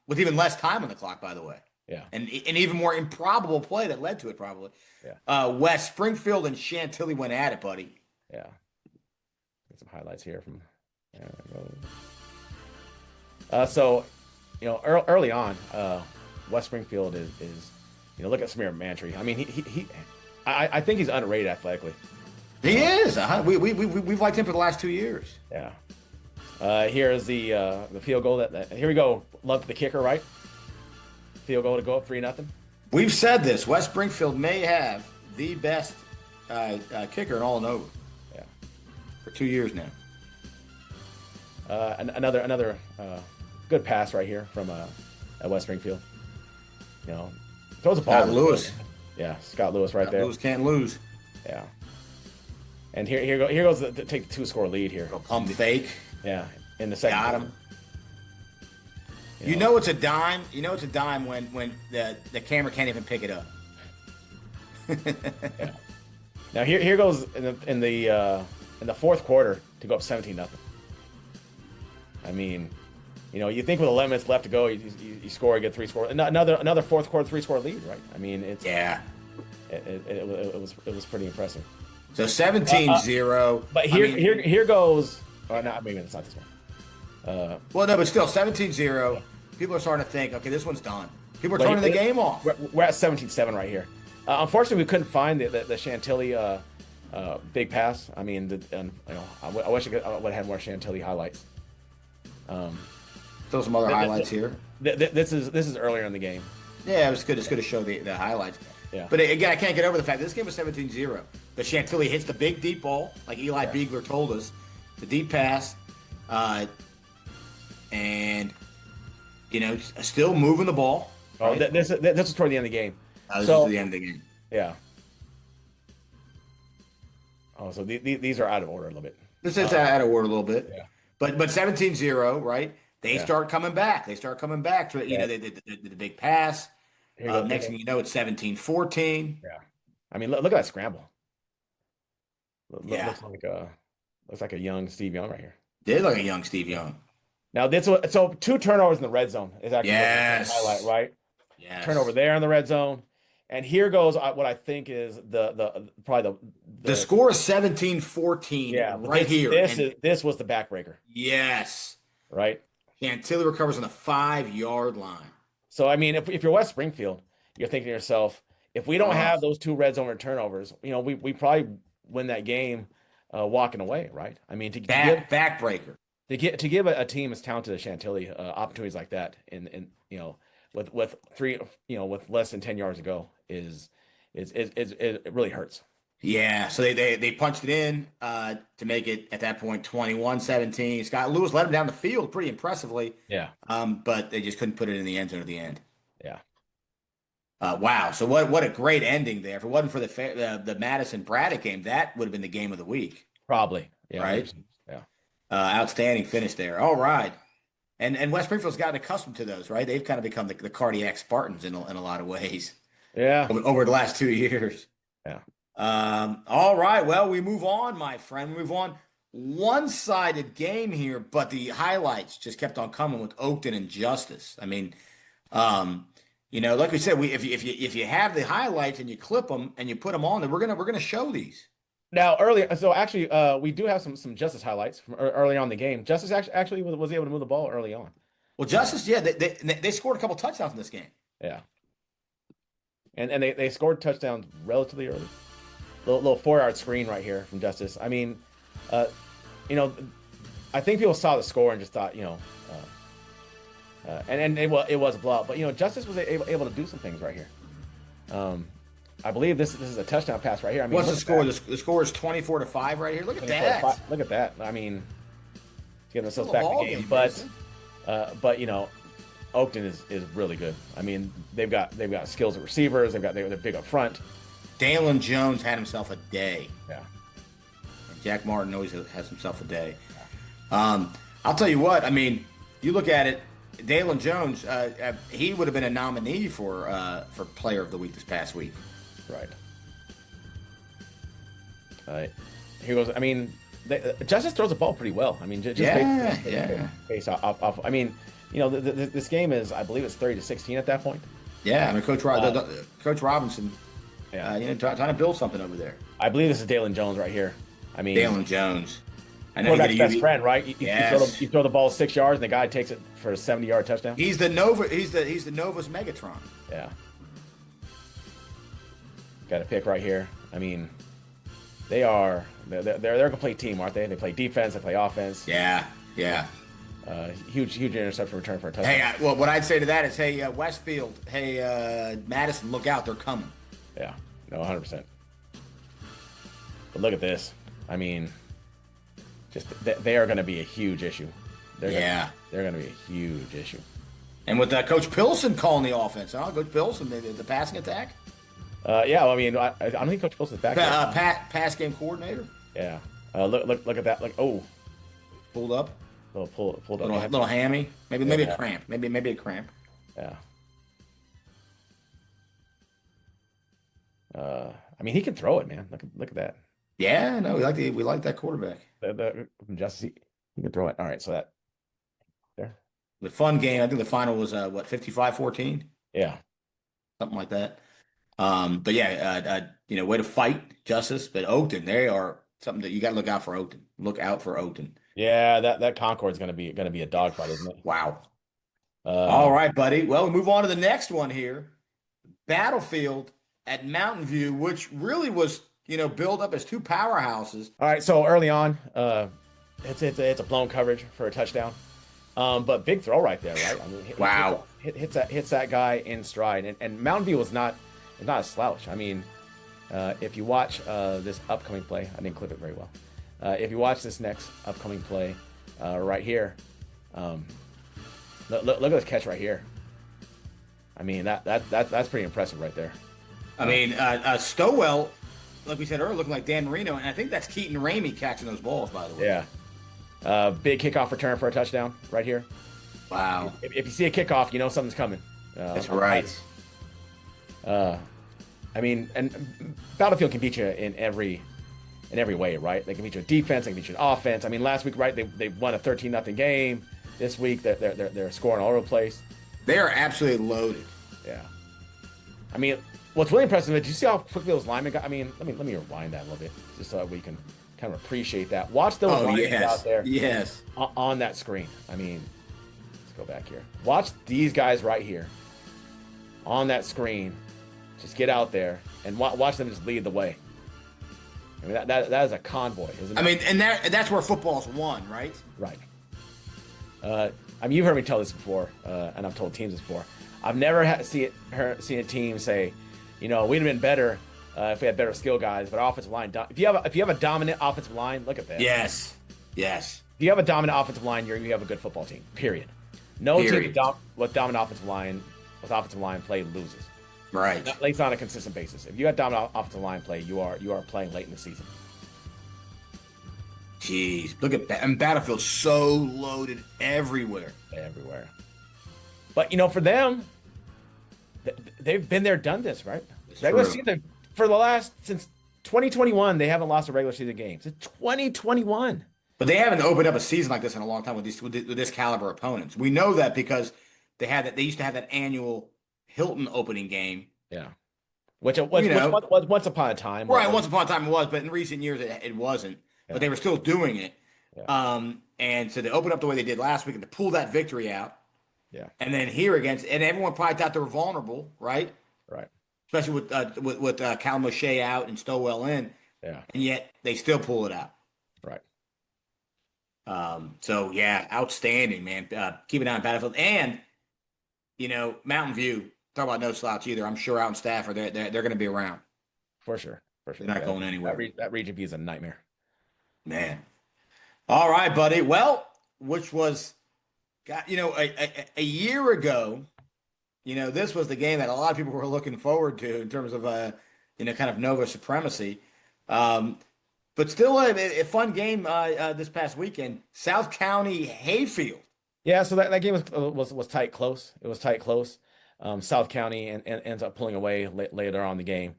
With even less time on the clock, by the way. Yeah. And an even more improbable play that led to it, probably. Yeah. West Springfield and Chantilly went at it, buddy. Yeah. Get some highlights here from. So, early on, West Springfield is look at Samir Mantry. I mean, I think he's underrated athletically. He is. We've liked him for the last 2 years. Yeah. Here's the field goal. Here we go. Love the kicker, right? Field goal to go up 3-0. We've said this. West Springfield may have the best kicker in all of Nova. Yeah. For 2 years now. Another good pass right here from at West Springfield. You know, throws the ball. Scott Lewis. Yeah, Scott Lewis right there. Lewis can't lose. Yeah. And here goes to take the 2-score lead here. A pump fake. Yeah, in the second. Got him. You know it's a dime. You know it's a dime when the camera can't even pick it up. Yeah. Now here goes in the fourth quarter to go up 17-0. I mean, you know, you think with 11 minutes left to go, you score, you get 3 score, another fourth quarter 3-score lead, right? I mean, it's it was pretty impressive. So 17-0. But here goes. Oh, no, maybe it's not this one. Well, no, but still 17-0. Yeah. People are starting to think, okay, this one's done. People are turning the game off. We're at 17-7 right here. Unfortunately, we couldn't find the Chantilly big pass. I mean, I wish I would have had more Chantilly highlights. Still some other highlights here. This is earlier in the game. Yeah, it's good to show the highlights. Yeah. But again, I can't get over the fact that this game was 17-0. But Chantilly hits the big deep ball, like Eli Beagler told us, the deep pass, and you know, still moving the ball. Right? Oh, this is toward the end of the game. This is the end of the game. Yeah. Oh, so these are out of order a little bit. This is out of order a little bit. Yeah. But 17-0, right? They start coming back. They start coming back to you know the big pass. Next thing you know, it's 17-14. Yeah. I mean, look at that scramble. Yeah. Looks like a young Steve Young right here. Did look like a young Steve Young. Now so 2 turnovers in the red zone is actually a highlight, right? Yes. Turnover there in the red zone. And here goes what I think is probably the score is 17-14. Yeah, right here. This was the backbreaker. Yes. Right. Chantilly recovers on the 5-yard line. So I mean, if you're West Springfield, you're thinking to yourself, if we don't have those 2 red zone turnovers, you know, we probably win that game walking away, right? I mean, backbreaker. To give a team as talented as Chantilly opportunities like that, in you know, with with less than 10 yards to go, it really hurts. Yeah, so they punched it in to make it at that point 21-17. Scott Lewis led them down the field pretty impressively. Yeah. But they just couldn't put it in the end zone at the end. Yeah. Wow. So what a great ending there. If it wasn't for the Madison Braddock game, that would have been the game of the week. Probably. Yeah. Right. Yeah. Outstanding finish there. All right. And West Springfield's gotten accustomed to those, right? They've kind of become the cardiac Spartans in a lot of ways. Yeah. Over the last 2 years. Yeah. All right. Well, we move on, my friend. We move on. One-sided game here, but the highlights just kept on coming with Oakton and Justice. I mean, you know, like we said, if you have the highlights and you clip them and you put them on, then we're gonna show these. Now, earlier, so actually, we do have some Justice highlights from early on in the game. Justice actually was able to move the ball early on. Well, Justice, yeah, they scored a couple touchdowns in this game. Yeah, and they scored touchdowns relatively early. Little 4-yard screen right here from Justice. I mean, you know, I think people saw the score and just thought, you know, and it was a blowout. But you know, Justice was able to do some things right here. I believe this is a touchdown pass right here. I mean, what's the score? The score is 24-5 right here. Look at that. Look at that. I mean, getting themselves back in the game. But you know, Oakton is really good. I mean, they've got skills at receivers. They're big up front. Dalen Jones had himself a day. Yeah. And Jack Martin always has himself a day. I'll tell you what. I mean, you look at it. Dalen Jones, he would have been a nominee for Player of the Week this past week. Right. Here goes. I mean, Justice throws the ball pretty well. I mean, just pace off. I mean, you know, this game is, I believe it's 30-16 at that point. Yeah, I mean, Coach Robinson. Yeah, you know, trying to build something over there. I believe this is Dalen Jones right here. I mean, Dalen Jones. I know quarterback's best friend, right? Yes. You throw the ball 6 yards, and the guy takes it for a 70-yard touchdown. He's the Novus Megatron. Yeah. Got a pick right here. I mean, they're a complete team, aren't they? They play defense, they play offense. Yeah. Huge interception return for a touchdown. Hey, well, what I'd say to that is, hey, Westfield, hey, Madison, look out, they're coming. Yeah, no, 100%. But look at this. I mean, just they are going to be a huge issue they're gonna be a huge issue. And with Coach Pilson calling the offense, huh? Coach Pilson, the passing attack. Yeah, well, I mean, I don't think Coach Pilson's back yet. Pass game coordinator. Yeah. Look at that. Like, oh, Pulled up. pulled up. Little hammy. Maybe a cramp. Maybe a cramp. Yeah. I mean, he can throw it, man. Look at that. Yeah, no, we like that quarterback. From Justice, he can throw it. All right, so that there. The fun game. I think the final was 55-14, Yeah. something like that. But yeah, way to fight Justice. But Oakton, they are something that you got to look out for. Oakton, look out for Oakton. Yeah, that Concord's gonna be a dogfight, isn't it? Wow. All right, buddy. Well, we move on to the next one here. Battlefield at Mountain View, which really was, built up as two powerhouses. All right, so early on, it's a blown coverage for a touchdown, but big throw right there, right? I mean, Wow. hits that guy in stride, and Mountain View is not a slouch. I mean, if you watch this upcoming play, I didn't clip it very well. If you watch this next upcoming play, right here, look at this catch right here. I mean, that's pretty impressive right there. I mean, Stowell, like we said earlier, looking like Dan Marino, and I think that's Keaton Ramey catching those balls, by the way. Yeah. Big kickoff return for a touchdown right here. Wow. If you see a kickoff, you know something's coming. That's right. I mean, and Battlefield can beat you in every way, right? They can beat you in defense, they can beat you in offense. I mean, last week, right, they won a 13-0 game. This week, they're scoring all over the place. They are absolutely loaded. Yeah. I mean, what's really impressive is, did you see how quickly those linemen got? I mean, let me rewind that a little bit just so that we can kind of appreciate that. Watch those linemen out there on that screen. I mean, let's go back here. Watch these guys right here on that screen. Just get out there and watch them just lead the way. I mean, that is a convoy, isn't it? I mean, and that's where football's won, right? Right. I mean, you've heard me tell this before, and I've told teams this before. I've never seen a team say, we'd have been better if we had better skill guys, but our offensive line. If you have a dominant offensive line, look at that. Yes. If you have a dominant offensive line, you have a good football team. Period. No team with dominant offensive line play loses. Right. At least on a consistent basis. If you have dominant offensive line play, you are playing late in the season. Jeez, look at that. And Battlefield's so loaded everywhere. But, for them, they've been there, done this, right? Regular season, since 2021, they haven't lost a regular season game. Since 2021. But they haven't opened up a season like this in a long time with this caliber opponents. We know that because they used to have that annual Hilton opening game. Yeah. Which was once upon a time. Right, once upon a time it was, but in recent years it wasn't. Yeah. But they were still doing it. Yeah. And so they opened up the way they did last week and to pull that victory out. Yeah. And then here and everyone probably thought they were vulnerable, right? Right. Especially with Cal Moshe out and Stowell in. Yeah. And yet they still pull it out. Right. So yeah, outstanding, man. Keep an eye on Battlefield. And Mountain View, talk about no slouch either. I'm sure out in Stafford they're going to be around. For sure. They're not going anywhere. That region view is a nightmare. Man. All right, buddy. Well, which was, a year ago, this was the game that a lot of people were looking forward to in terms of, kind of Nova supremacy. But still a fun game this past weekend. South County Hayfield. Yeah, so that game was tight, close. It was tight, close. South County and ends up pulling away later on in the game.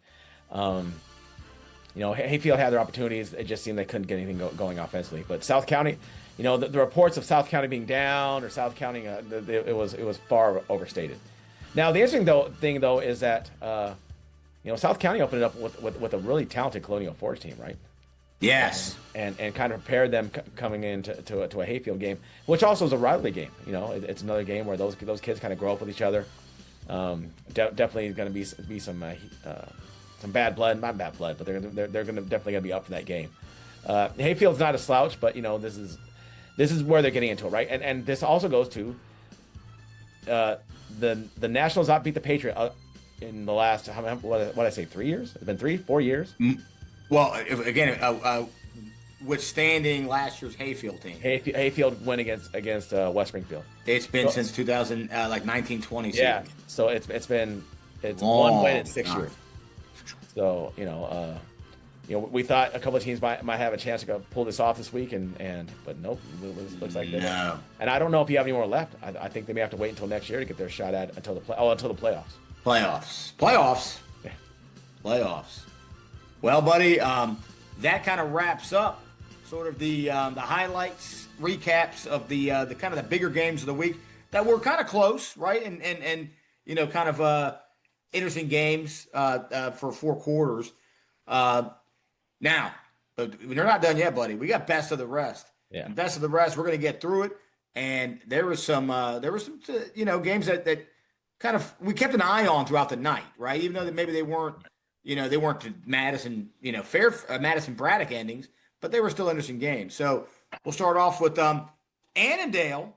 Hayfield had their opportunities. It just seemed they couldn't get anything going offensively. But South County, the reports of South County being down or South County, it was far overstated. Now the interesting thing is that South County opened it up with a really talented Colonial Forge team, right? Yes, and kind of prepared them coming into a Hayfield game, which also is a rivalry game. It's another game where those kids kind of grow up with each other. Definitely going to be some bad blood, not bad blood, but they're definitely going to be up for that game. Hayfield's not a slouch, but this is where they're getting into it, right? And this also goes to the Nationals outbeat the Patriot in the last what did I say 3 years? It's been 4 years. Well, again, withstanding last year's Hayfield team. Hayfield win against West Springfield. It's been since 2000, like 1920. Yeah. Season. So it's been Long one win in 6 time. years. So we thought a couple of teams might have a chance to go pull this off this week, but nope, looks like they don't. And I don't know if you have any more left. I think they may have to wait until next year to get their shot at until the playoffs. Playoffs. Yeah. Playoffs. Well, buddy, that kind of wraps up sort of the highlights, recaps of the kind of the bigger games of the week that were kind of close, right? And kind of interesting games for 4 quarters. Now, we're not done yet, buddy. We got best of the rest. Yeah. And best of the rest. We're going to get through it. And there were some games that kind of we kept an eye on throughout the night, right? Even though that maybe they weren't the Madison, Madison Braddock endings, but they were still interesting games. So we'll start off with Annandale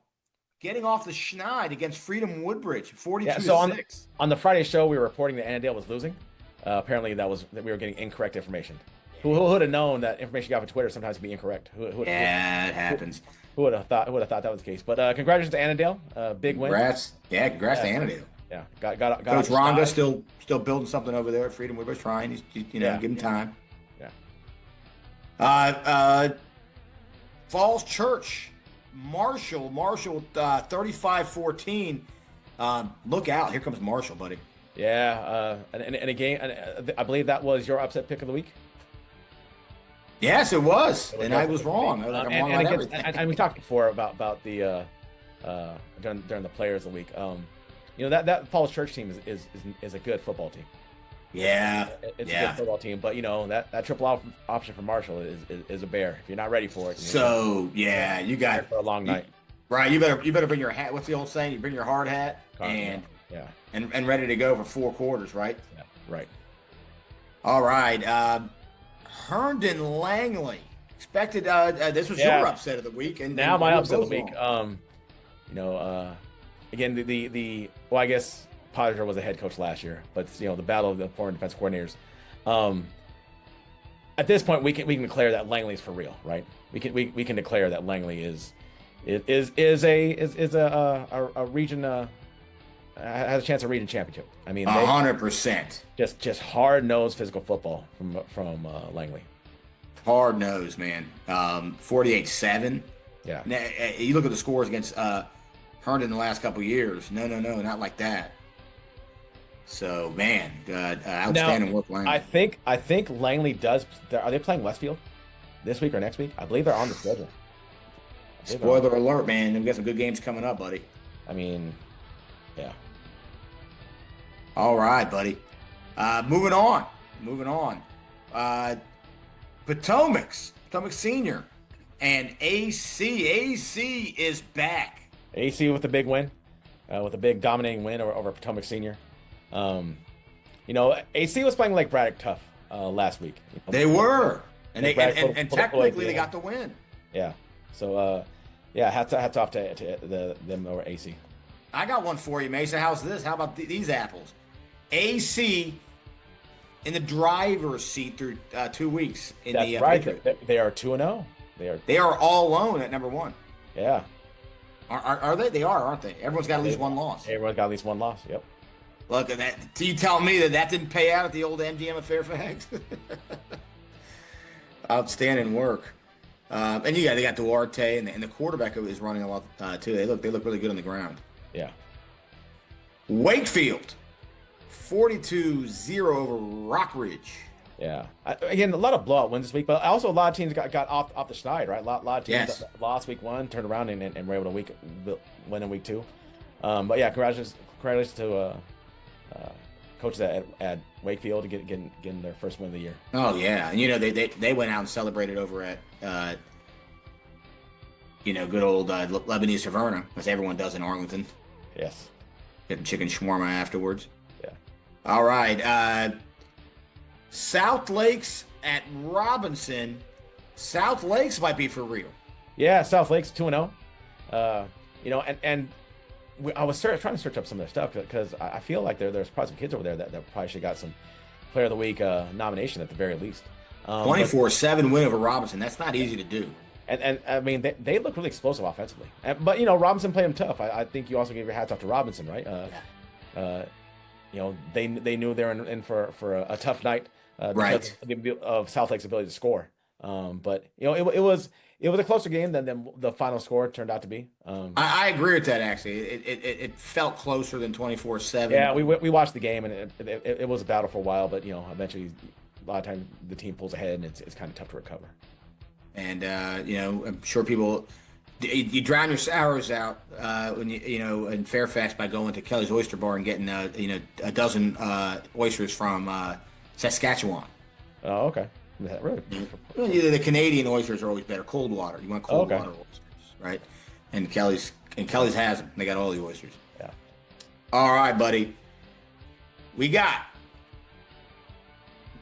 getting off the schneid against Freedom Woodbridge, 42-6. On the Friday show, we were reporting that Annandale was losing. Apparently, that we were getting incorrect information. Who would have known that information you got from Twitter sometimes can be incorrect? It happens. Who would have thought that was the case? But congratulations to Annandale, big win. Congrats to Annandale. Yeah, got Coach Rhonda still building something over there at Freedom Woodbridge, trying. He's give him time. Yeah. Falls Church, Marshall, 35-14. Look out! Here comes Marshall, buddy. Yeah, and a game. I believe that was your upset pick of the week. Yes, it was, and I was wrong. I'm wrong on everything. And we talked before about the during the Players of the Week. That Falls Church team is a good football team. Yeah, it's a good football team, but that triple option for Marshall is a bear. If you're not ready for it, you got for a long night. Right, you better bring your hat. What's the old saying? You bring your hard hat and ready to go for 4 quarters, right? Yeah, right. All right, Herndon Langley expected. This was your upset of the week, and now my upset of the week. Again, I guess Potter was a head coach last year, but the battle of the foreign defense coordinators. At this point, we can declare that Langley's for real, right? We can declare that Langley is a region has a chance of region championship. I mean, 100%. Just hard nosed physical football from Langley. Hard nosed, man. 48-7. Yeah. Now, you look at the scores against Herndon in the last couple of years. No, not like that. So, man, outstanding work, Langley. I think Langley does. Are they playing Westfield this week or next week? I believe they're on the schedule. Spoiler alert, man. We've got some good games coming up, buddy. I mean, yeah. All right, buddy. Moving on. Potomac Senior and AC. AC is back. AC with a big win, with a big dominating win over Potomac Senior. AC was playing like Braddock tough last week. They were, and technically they got the win. Yeah. So hats off to them over AC. I got one for you, Mesa. How's this? How about these apples? AC in the driver's seat through 2 weeks. That's right. They are 2-0. They are all alone at number 1. Yeah. Are they? They are, aren't they? Everyone's got at least one loss. Everyone's got at least one loss. Yep. Look at that. So you tell me that didn't pay out at the old MGM of Fairfax? Outstanding work. And they got Duarte, and the quarterback is running a lot too. They look really good on the ground. Yeah. Wakefield, 42-0 over Rockridge. Yeah. Again, a lot of blowout wins this week, but also a lot of teams got off the schneid, right? A lot of teams lost week 1, turned around and were able to win in week 2. But yeah, congratulations to coaches at Wakefield getting their first win of the year. Oh yeah, and they went out and celebrated over at good old Lebanese Taverna, as everyone does in Arlington. Yes. Getting chicken shawarma afterwards. Yeah. All right. South Lakes at Robinson. South Lakes might be for real. Yeah, South Lakes 2-0. I was trying to search up some of their stuff because I feel like there's probably some kids over there that probably should have got some Player of the Week nomination at the very least. But 24-7 win over Robinson. That's not easy to do. and I mean they look really explosive offensively. But Robinson played them tough. I think you also gave your hats off to Robinson, right? They knew they were in for a tough night because of South Lake's ability to score. But it was a closer game than the final score turned out to be. I agree with that. Actually, it felt closer than 24-7. Yeah, we watched the game and it was a battle for a while, but eventually a lot of times the team pulls ahead and it's kind of tough to recover. And I'm sure people you drown your sorrows out when in Fairfax by going to Kelly's Oyster Bar and getting a dozen oysters from Saskatchewan. Oh, okay. Really? The Canadian oysters are always better. Cold water. You want cold water oysters, right? And Kelly's has them. They got all the oysters. Yeah. All right, buddy. We got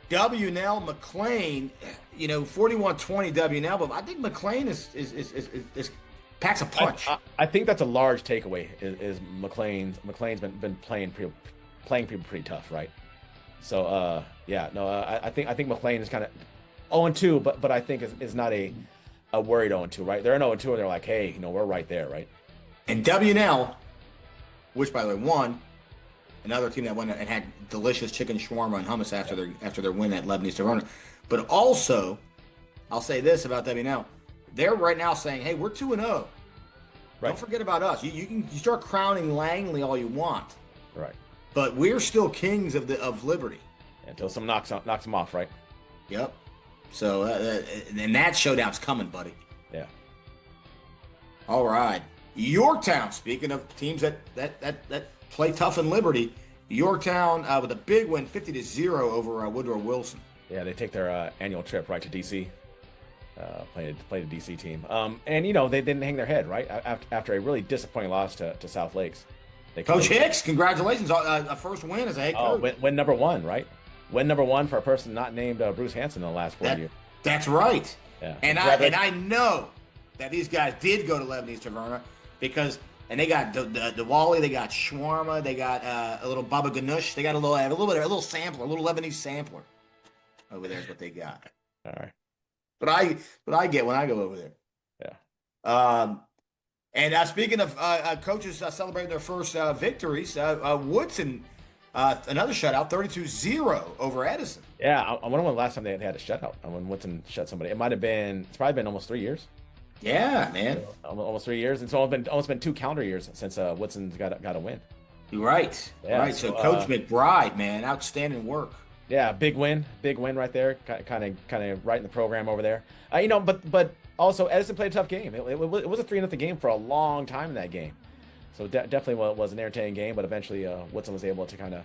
W&L McLean. 41-20 W&L, but I think McLean is packs a punch. I think that's a large takeaway. Is McLean's been playing people pretty tough, right? So I think McLean is kind of 0-2, but I think is not a worried 0-2, right? They're an 0-2 and they're like, hey, we're right there, right? And W&L, which by the way won, another team that went and had delicious chicken shawarma and hummus after their win at Lebanese Taverna. But also, I'll say this about W&L: they're right now saying, hey, we're 2-0. Right. Don't forget about us. You start crowning Langley all you want. Right. But we're still kings of Liberty until someone knocks them off, right? Yep. So and that showdown's coming, buddy. Yeah. All right, Yorktown. Speaking of teams that play tough in Liberty, Yorktown with a big win, 50-0 over Woodrow Wilson. Yeah, they take their annual trip right to DC. Played a DC team. And they didn't hang their head, right? After a really disappointing loss to South Lakes. Coach Hicks, congratulations! A first win as a head coach. Win number one, right? Win number one for a person not named Bruce Hanson in the last 4 years. That's right. Yeah. And I know that these guys did go to Lebanese Taverna and they got the Wally, they got shawarma, they got a little baba ganoush, they got a little sampler, a little Lebanese sampler over there is what they got. All right. But I get when I go over there. Yeah. And speaking of coaches celebrating their first victories, Woodson, another shutout, 32-0 over Edison. Yeah, I wonder when the last time they had a shutout. When Woodson shut somebody. It's probably been almost 3 years. Yeah, man. Almost 3 years. And so it's almost been 2 calendar years since Woodson's got a win. You're right. Yeah, right. So Coach McBride, man, outstanding work. Yeah, big win right there. Kind of right in the program over there. But also Edison played a tough game. It was a 3-0 game for a long time in that game. So definitely was an entertaining game. But eventually Woodson was able to kind of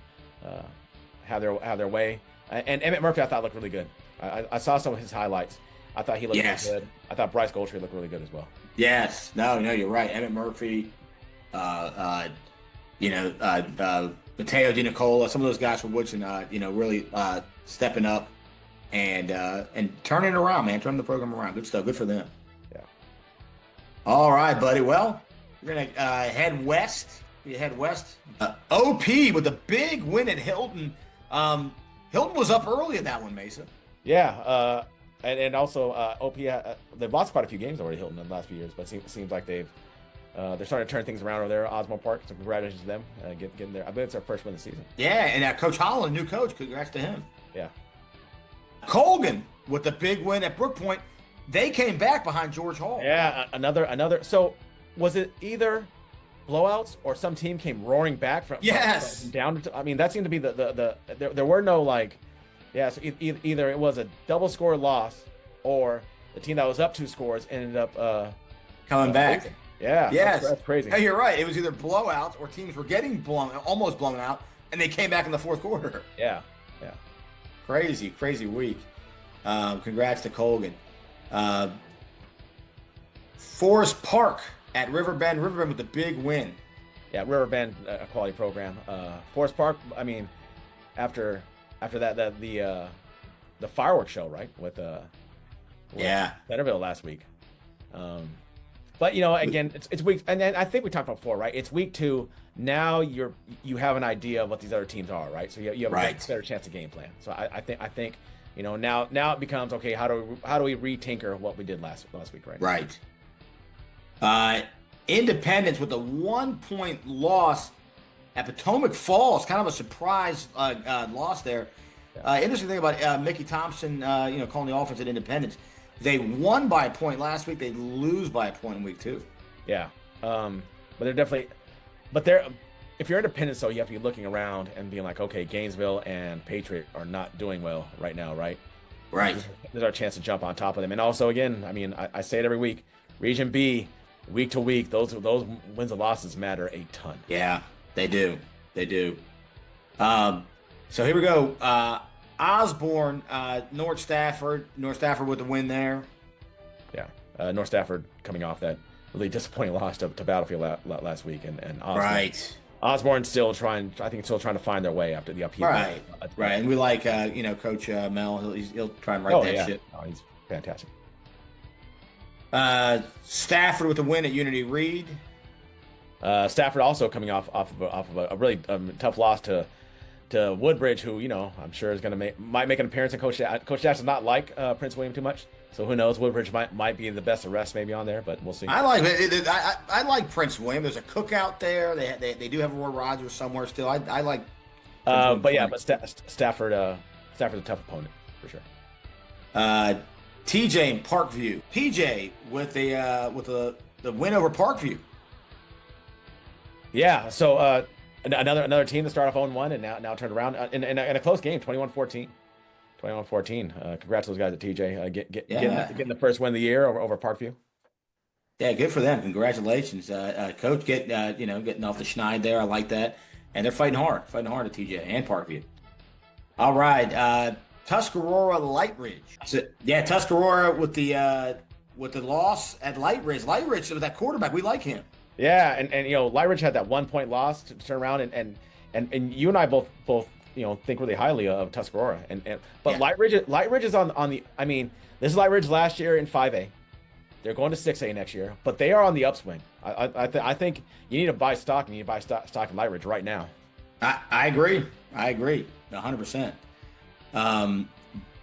have their way. And Emmett Murphy I thought looked really good. I saw some of his highlights. I thought he looked really good. I thought Bryce Goldtree looked really good as well. Yes. No, you're right. Emmett Murphy, Mateo Di Nicola, some of those guys from Woodson, really stepping up and turning it around, man, turning the program around. Good stuff. Good for them. Yeah. All right, buddy. Well, we're going to head west. OP with a big win at Hilton. Hilton was up early in that one, Mesa. Yeah. And also OP, they've lost quite a few games already, Hilton, in the last few years, but it seems like they're starting to turn things around over there at Osmo Park. So congratulations to them getting there. I believe it's their first win of the season. Yeah, and Coach Holland, new coach, congrats to him. Yeah. Colgan with the big win at Brook Point. They came back behind George Hall. Yeah, another. So was it either blowouts or some team came roaring back from down? I mean, that seemed to be there were no so either it was a double score loss or the team that was up 2 scores ended up coming back. Losing. Yeah. Yes. That's crazy. Hey, you're right. It was either blowouts or teams were getting almost blown out, and they came back in the fourth quarter. Yeah. Crazy week. Congrats to Colgan. Forest Park at Riverbend with the big win. Yeah, Riverbend, a quality program. Forest Park, I mean, after that the fireworks show, right? With Centerville last week. But again, it's week, and then I think we talked about before, right? It's week 2. Now you have an idea of what these other teams are, right? So you have a better chance to game plan. So I think Now it becomes okay. How do we retinker what we did last week, right? Right. Independence with a 1-point loss at Potomac Falls, kind of a surprise loss there. Yeah. Interesting thing about Mickey Thompson, calling the offense at Independence. They won by a point last week. They lose by a point in week 2. Yeah. But they're definitely, if you're Independence, though, you have to be looking around and being like, okay, Gainesville and Patriot are not doing well right now, right? Right. There's our chance to jump on top of them. And also, again, I mean, I say it every week, Region B, week to week, those wins and losses matter a ton. Yeah, they do. They do. So here we go. Osborne, North Stafford with the win there. Yeah. North Stafford coming off that really disappointing loss to Battlefield last week. And Osborne. Right. Osborne's still trying to find their way after the upheaval. Right. Right. And we like, Coach Mel. He'll try and right that shit. Oh, he's fantastic. Stafford with the win at Unity Reed. Stafford also coming off of a really tough loss to Woodbridge, who I'm sure is going to might make an appearance. And Coach Dash does not like Prince William too much, so who knows? Woodbridge might be the best arrest maybe on there, but we'll see. I like Prince William. There's a cookout there. They do have Roy Rogers somewhere still. I like. Stafford's a tough opponent for sure. TJ in Parkview. PJ with the win over Parkview. Yeah, so another team that started off 0-1 and now turned around in a close game, 21-14. 21-14. Congrats to those guys at TJ getting the first win of the year over Parkview. Yeah, good for them. Congratulations, Coach. Getting off the schneid there. I like that, and they're fighting hard at TJ and Parkview. All right, Tuscarora Light Ridge. So, yeah, Tuscarora with the loss at Light Ridge. Light Ridge with that quarterback, we like him. Yeah, and Light Ridge had that 1-point loss to turn around, and you and I both think really highly of Tuscarora, but yeah. Light Ridge is on the. I mean, this is Light Ridge last year in 5A. They're going to 6A next year, but they are on the upswing. I think you need to buy stock, and you need to buy stock in Light Ridge right now. I agree. 100%.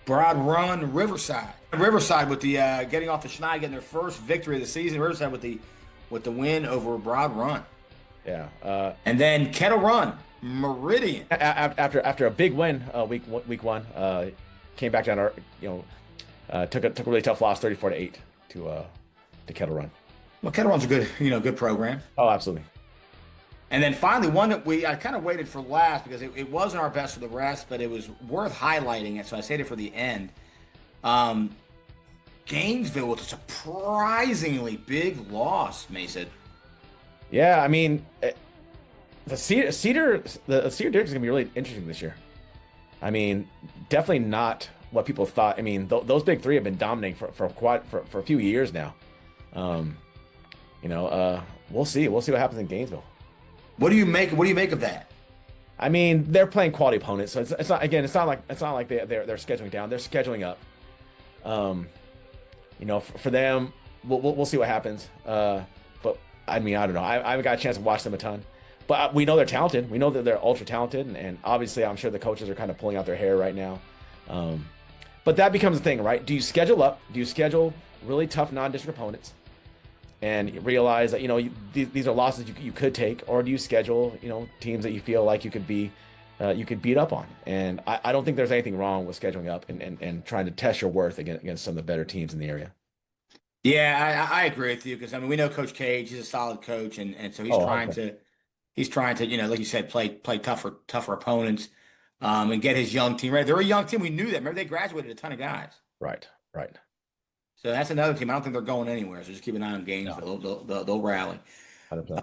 Broad Run, Riverside with the getting off the schneid, getting their first victory of the season. Riverside with the win over Broad Run. Yeah. And then Kettle Run, Meridian. After a big win week 1, came back down took a really tough loss 34-8 to Kettle Run. Well, Kettle Run's a good program. Oh, absolutely. And then finally, one that I kind of waited for last because it wasn't our best of the rest, but it was worth highlighting it, so I saved it for the end. Gainesville with a surprisingly big loss, Mason. Yeah, I mean, the Cedar Districts is going to be really interesting this year. I mean, definitely not what people thought. I mean, those big three have been dominating for a few years now. We'll see. We'll see what happens in Gainesville. What do you make of that? I mean, they're playing quality opponents, so it's not like they're scheduling down. They're scheduling up. For them, we'll see what happens. But I mean, I don't know. I haven't got a chance to watch them a ton, but we know they're talented. We know that they're ultra talented, and obviously, I'm sure the coaches are kind of pulling out their hair right now. But that becomes the thing, right? Do you schedule up? Do you schedule really tough non-district opponents, and realize that these are losses you could take, or do you schedule teams that you feel like you could beat up on? And I don't think there's anything wrong with scheduling up and trying to test your worth against some of the better teams in the area. Yeah, I agree with you because we know Coach Cage. He's a solid coach, and so he's trying to like you said, play tougher opponents, and get his young team ready. They're a young team. We knew that. Remember, they graduated a ton of guys. Right. So that's another team. I don't think they're going anywhere. So just keep an eye on games. No. They'll rally. 100%.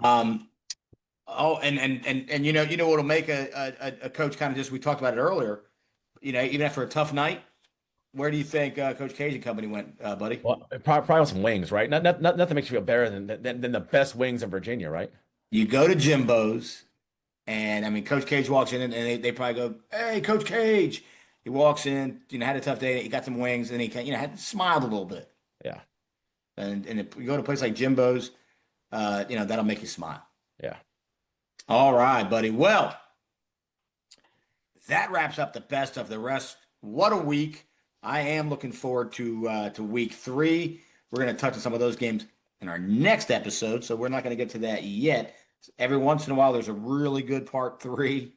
And what'll make a coach kind of just, we talked about it earlier, even after a tough night, where do you think Coach Cage and company went, buddy? Well, probably with some wings, right? Nothing makes you feel better than the best wings in Virginia, right? You go to Jimbo's, and Coach Cage walks in, and they probably go, "Hey, Coach Cage." He walks in, had a tough day. He got some wings, and he had smiled a little bit. Yeah. And if you go to a place like Jimbo's, that'll make you smile. Yeah. All right, buddy. Well, that wraps up the best of the rest. What a week. I am looking forward to week 3. We're going to touch on some of those games in our next episode, so we're not going to get to that yet. Every once in a while, there's a really good part 3.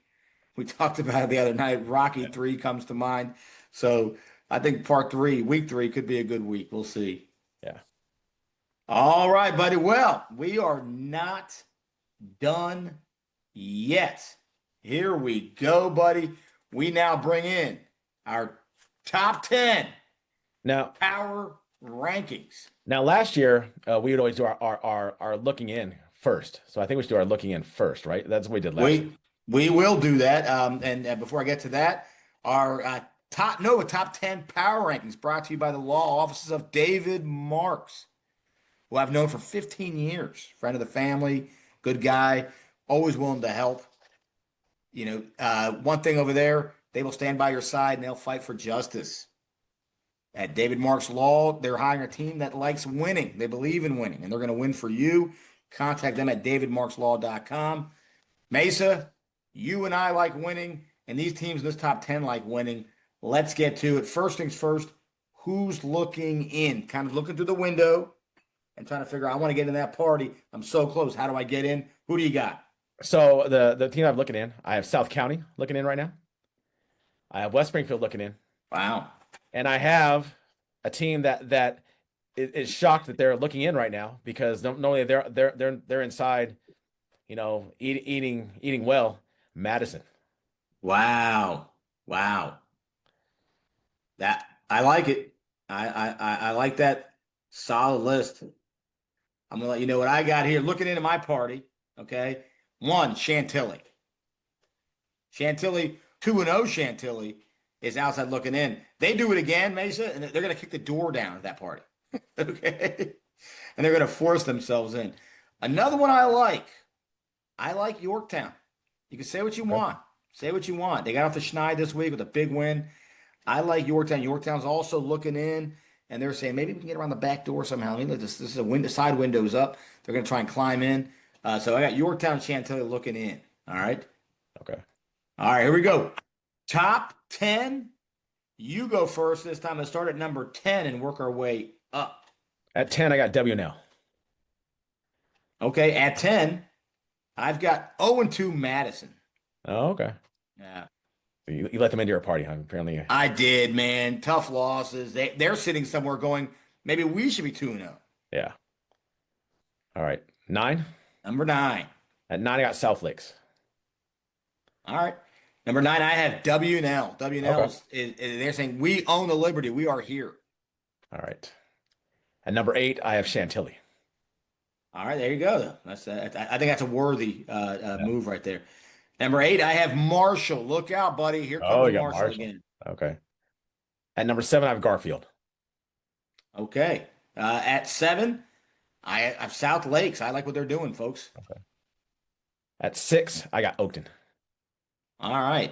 We talked about it the other night. Rocky 3 comes to mind. So I think part 3, week 3, could be a good week. We'll see. Yeah. All right, buddy. Well, we are not done yet. Here we go, buddy. We now bring in our top 10 Now, power rankings. last year we would always do our looking in first. So I think we should do our looking in first, right? That's what we did last year. We will do that. And before I get to that, our top 10 power rankings brought to you by the law offices of David Marks, who I've known for 15 years, friend of the family, good guy, always willing to help. You know, one thing over there, they will stand by your side and they'll fight for justice. At David Marks Law, they're hiring a team that likes winning. They believe in winning, and they're going to win for you. Contact them at davidmarkslaw.com. Mesa, you and I like winning, and these teams in this top 10 like winning. Let's get to it. First things first, who's looking in? Kind of looking through the window and trying to figure out, I want to get in that party. I'm so close. How do I get in? Who do you got? So the team I'm looking in, I have South County looking in right now. I have West Springfield looking in. Wow. And I have a team that is shocked that they're looking in right now because normally they're inside, you know, eating well. Madison. Wow. That I like it. I like that solid list. I'm gonna let you know what I got here. Looking into my party, okay. 1, Chantilly. Chantilly, 2-0 Chantilly is outside looking in. They do it again, Mesa, and they're gonna kick the door down at that party. Okay. And they're gonna force themselves in. Another one I like Yorktown. You can say what you want. Say what you want. They got off the schneid this week with a big win. I like Yorktown. Yorktown's also looking in, and they're saying maybe we can get around the back door somehow. I mean, this is a window, side window's up. They're going to try and climb in. So I got Yorktown, Chantilly looking in. All right. Okay. All right. Here we go. Top 10. You go first this time. Let's start at number 10 and work our way up. At 10, I got WNL. Okay. At 10, I've got 0-2 Madison. Oh, okay. Yeah. You let them into your party, huh? Apparently. I did, man. Tough losses. They're sitting somewhere going, maybe we should be 2-0. Yeah. All right. 9. Number 9. At 9, I got South Lakes. All right. Number 9, I have WNL. WNL Okay. is they're saying we own the Liberty. We are here. All right. At number 8, I have Chantilly. All right, there you go. Though. I think that's a worthy move right there. Number 8, I have Marshall. Look out, buddy. Here comes you got Marshall again. Okay. At number 7, I have Garfield. Okay. At 7, I have South Lakes. I like what they're doing, folks. Okay. At 6, I got Oakton. All right.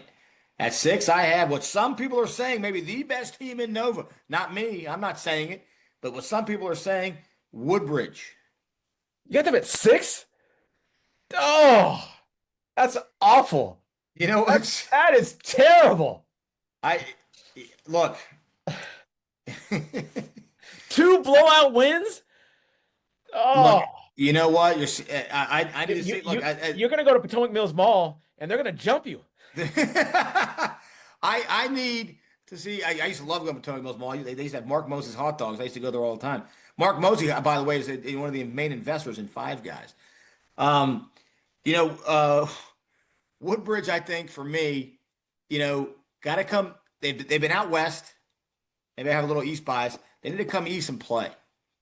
At 6, I have what some people are saying, maybe the best team in Nova. Not me. I'm not saying it. But what some people are saying, Woodbridge. You got them at 6? Oh, that's awful. You know what? That is terrible. Look. 2 blowout wins? Oh. Look, you know what? I need to see. You're going to go to Potomac Mills Mall, and they're going to jump you. I need to see. I used to love going to Potomac Mills Mall. They used to have Mark Moses hot dogs. I used to go there all the time. Mark Mosey, by the way, is one of the main investors in Five Guys. Woodbridge, I think for me, got to come. They've been out west. Maybe have a little east bias. They need to come east and play.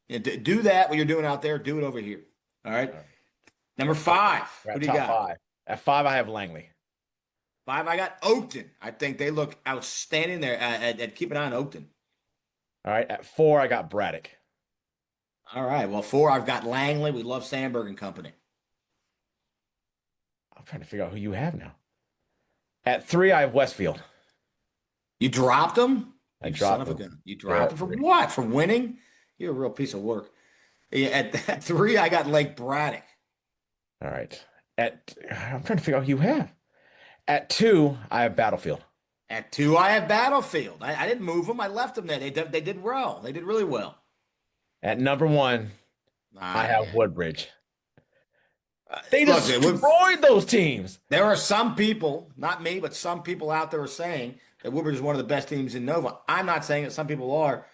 Do that what you're doing out there. Do it over here. All right. Number 5. Who do you got? 5. At 5, I have Langley. 5, I got Oakton. I think they look outstanding there. At keep an eye on Oakton. All right. At 4, I got Braddock. All right. Well, 4, I've got Langley. We love Sandberg and company. I'm trying to figure out who you have now. At 3, I have Westfield. You dropped them? I dropped them. You dropped them for what? For winning? You're a real piece of work. Yeah, at 3, I got Lake Braddock. All right. I'm trying to figure out who you have. At 2, I have Battlefield. At 2, I have Battlefield. I didn't move them. I left them there. They did well. They did really well. At number 1, I have Woodbridge. They Look, destroyed those teams. there are some people, not me, but some people out there are saying that Woodbridge is one of the best teams in Nova. I'm not saying that some people are.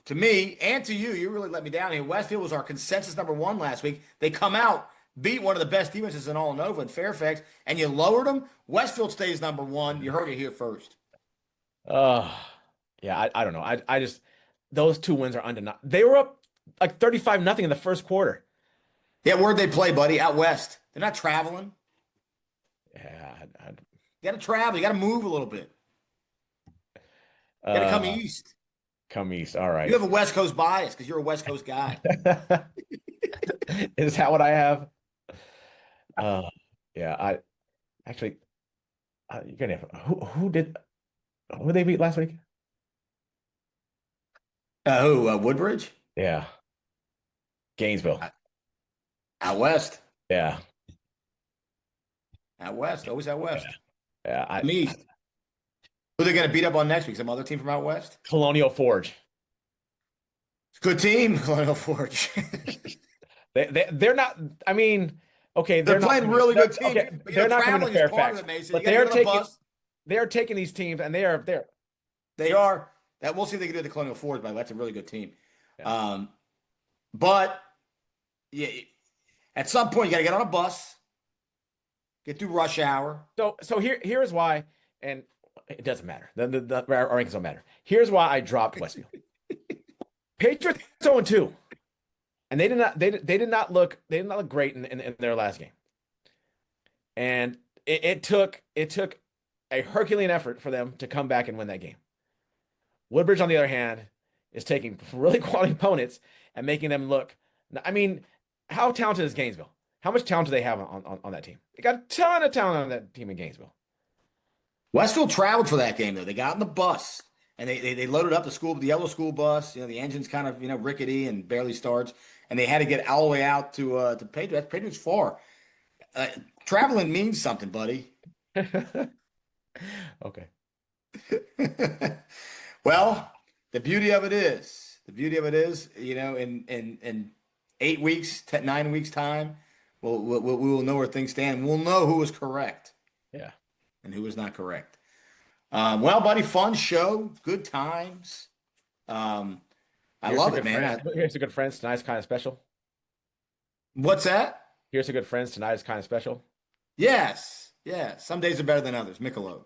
To me and to you, you really let me down here. Westfield was our consensus number 1 last week. They come out, beat one of the best defenses in all Nova in Fairfax, and you lowered them. Westfield stays number 1. You heard it here first. Yeah, I don't know. I just those 2 wins are undeniable. They were up like 35-0 in the first quarter. Yeah, where'd they play, buddy? Out west. They're not traveling. Yeah, You got to travel. You got to move a little bit. You got to come east. Come east. All right. You have a West Coast bias because you're a West Coast guy. Is that what I have? Yeah. I actually, you're gonna have who did they beat last week? Woodbridge? Yeah. Gainesville. Out west. Yeah. Out west. Always out west. Yeah. Come east. Who are they going to beat up on next week? Some other team from out west? Colonial Forge. Good team, Colonial Forge. They're not. I mean, okay, they're playing really good teams. Okay, but, they're not coming to Fairfax, but they are taking these teams, and they are there. They are. That we'll see if they can do the Colonial Forge. By the way, that's a really good team. Yeah. But yeah, at some point you got to get on a bus, get through rush hour. So here's why, and it doesn't matter. The our rankings don't matter. Here's why I dropped Westfield. Patriots 0-2, and they did not look great in their last game. And it took a Herculean effort for them to come back and win that game. Woodbridge, on the other hand, is taking really quality opponents and making them look. I mean, how talented is Gainesville? How much talent do they have on that team? They got a ton of talent on that team in Gainesville. Westfield traveled for that game, though. They got on the bus and they loaded up the yellow school bus. You know, the engine's kind of rickety and barely starts, and they had to get all the way out to Patriots. Patriots far. Traveling means something, buddy. Okay. Well, the beauty of it is, in 8 weeks, 9 weeks time, we will know where things stand. We'll know who was correct. Yeah. And who was not correct. Well, buddy, fun show, good times. I love it, man. Here's a good friends tonight's kind of special. What's that? Here's a good friends tonight is kind of special. Yes. Yeah. Some days are better than others. Michelob.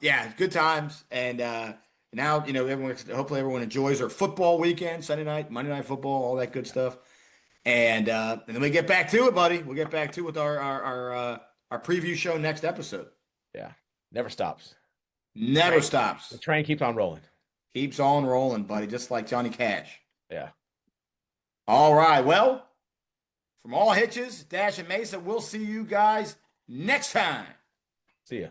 Yeah, good times. And now, hopefully everyone enjoys their football weekend, Sunday night, Monday night football, all that good stuff. And then we get back to it, buddy. We'll get back to it with our preview show next episode. Yeah. Never stops. Never stops. The train keeps on rolling. Keeps on rolling, buddy, just like Johnny Cash. Yeah. All right. Well, from all Hitches, Dash and Mesa, we'll see you guys next time. See ya.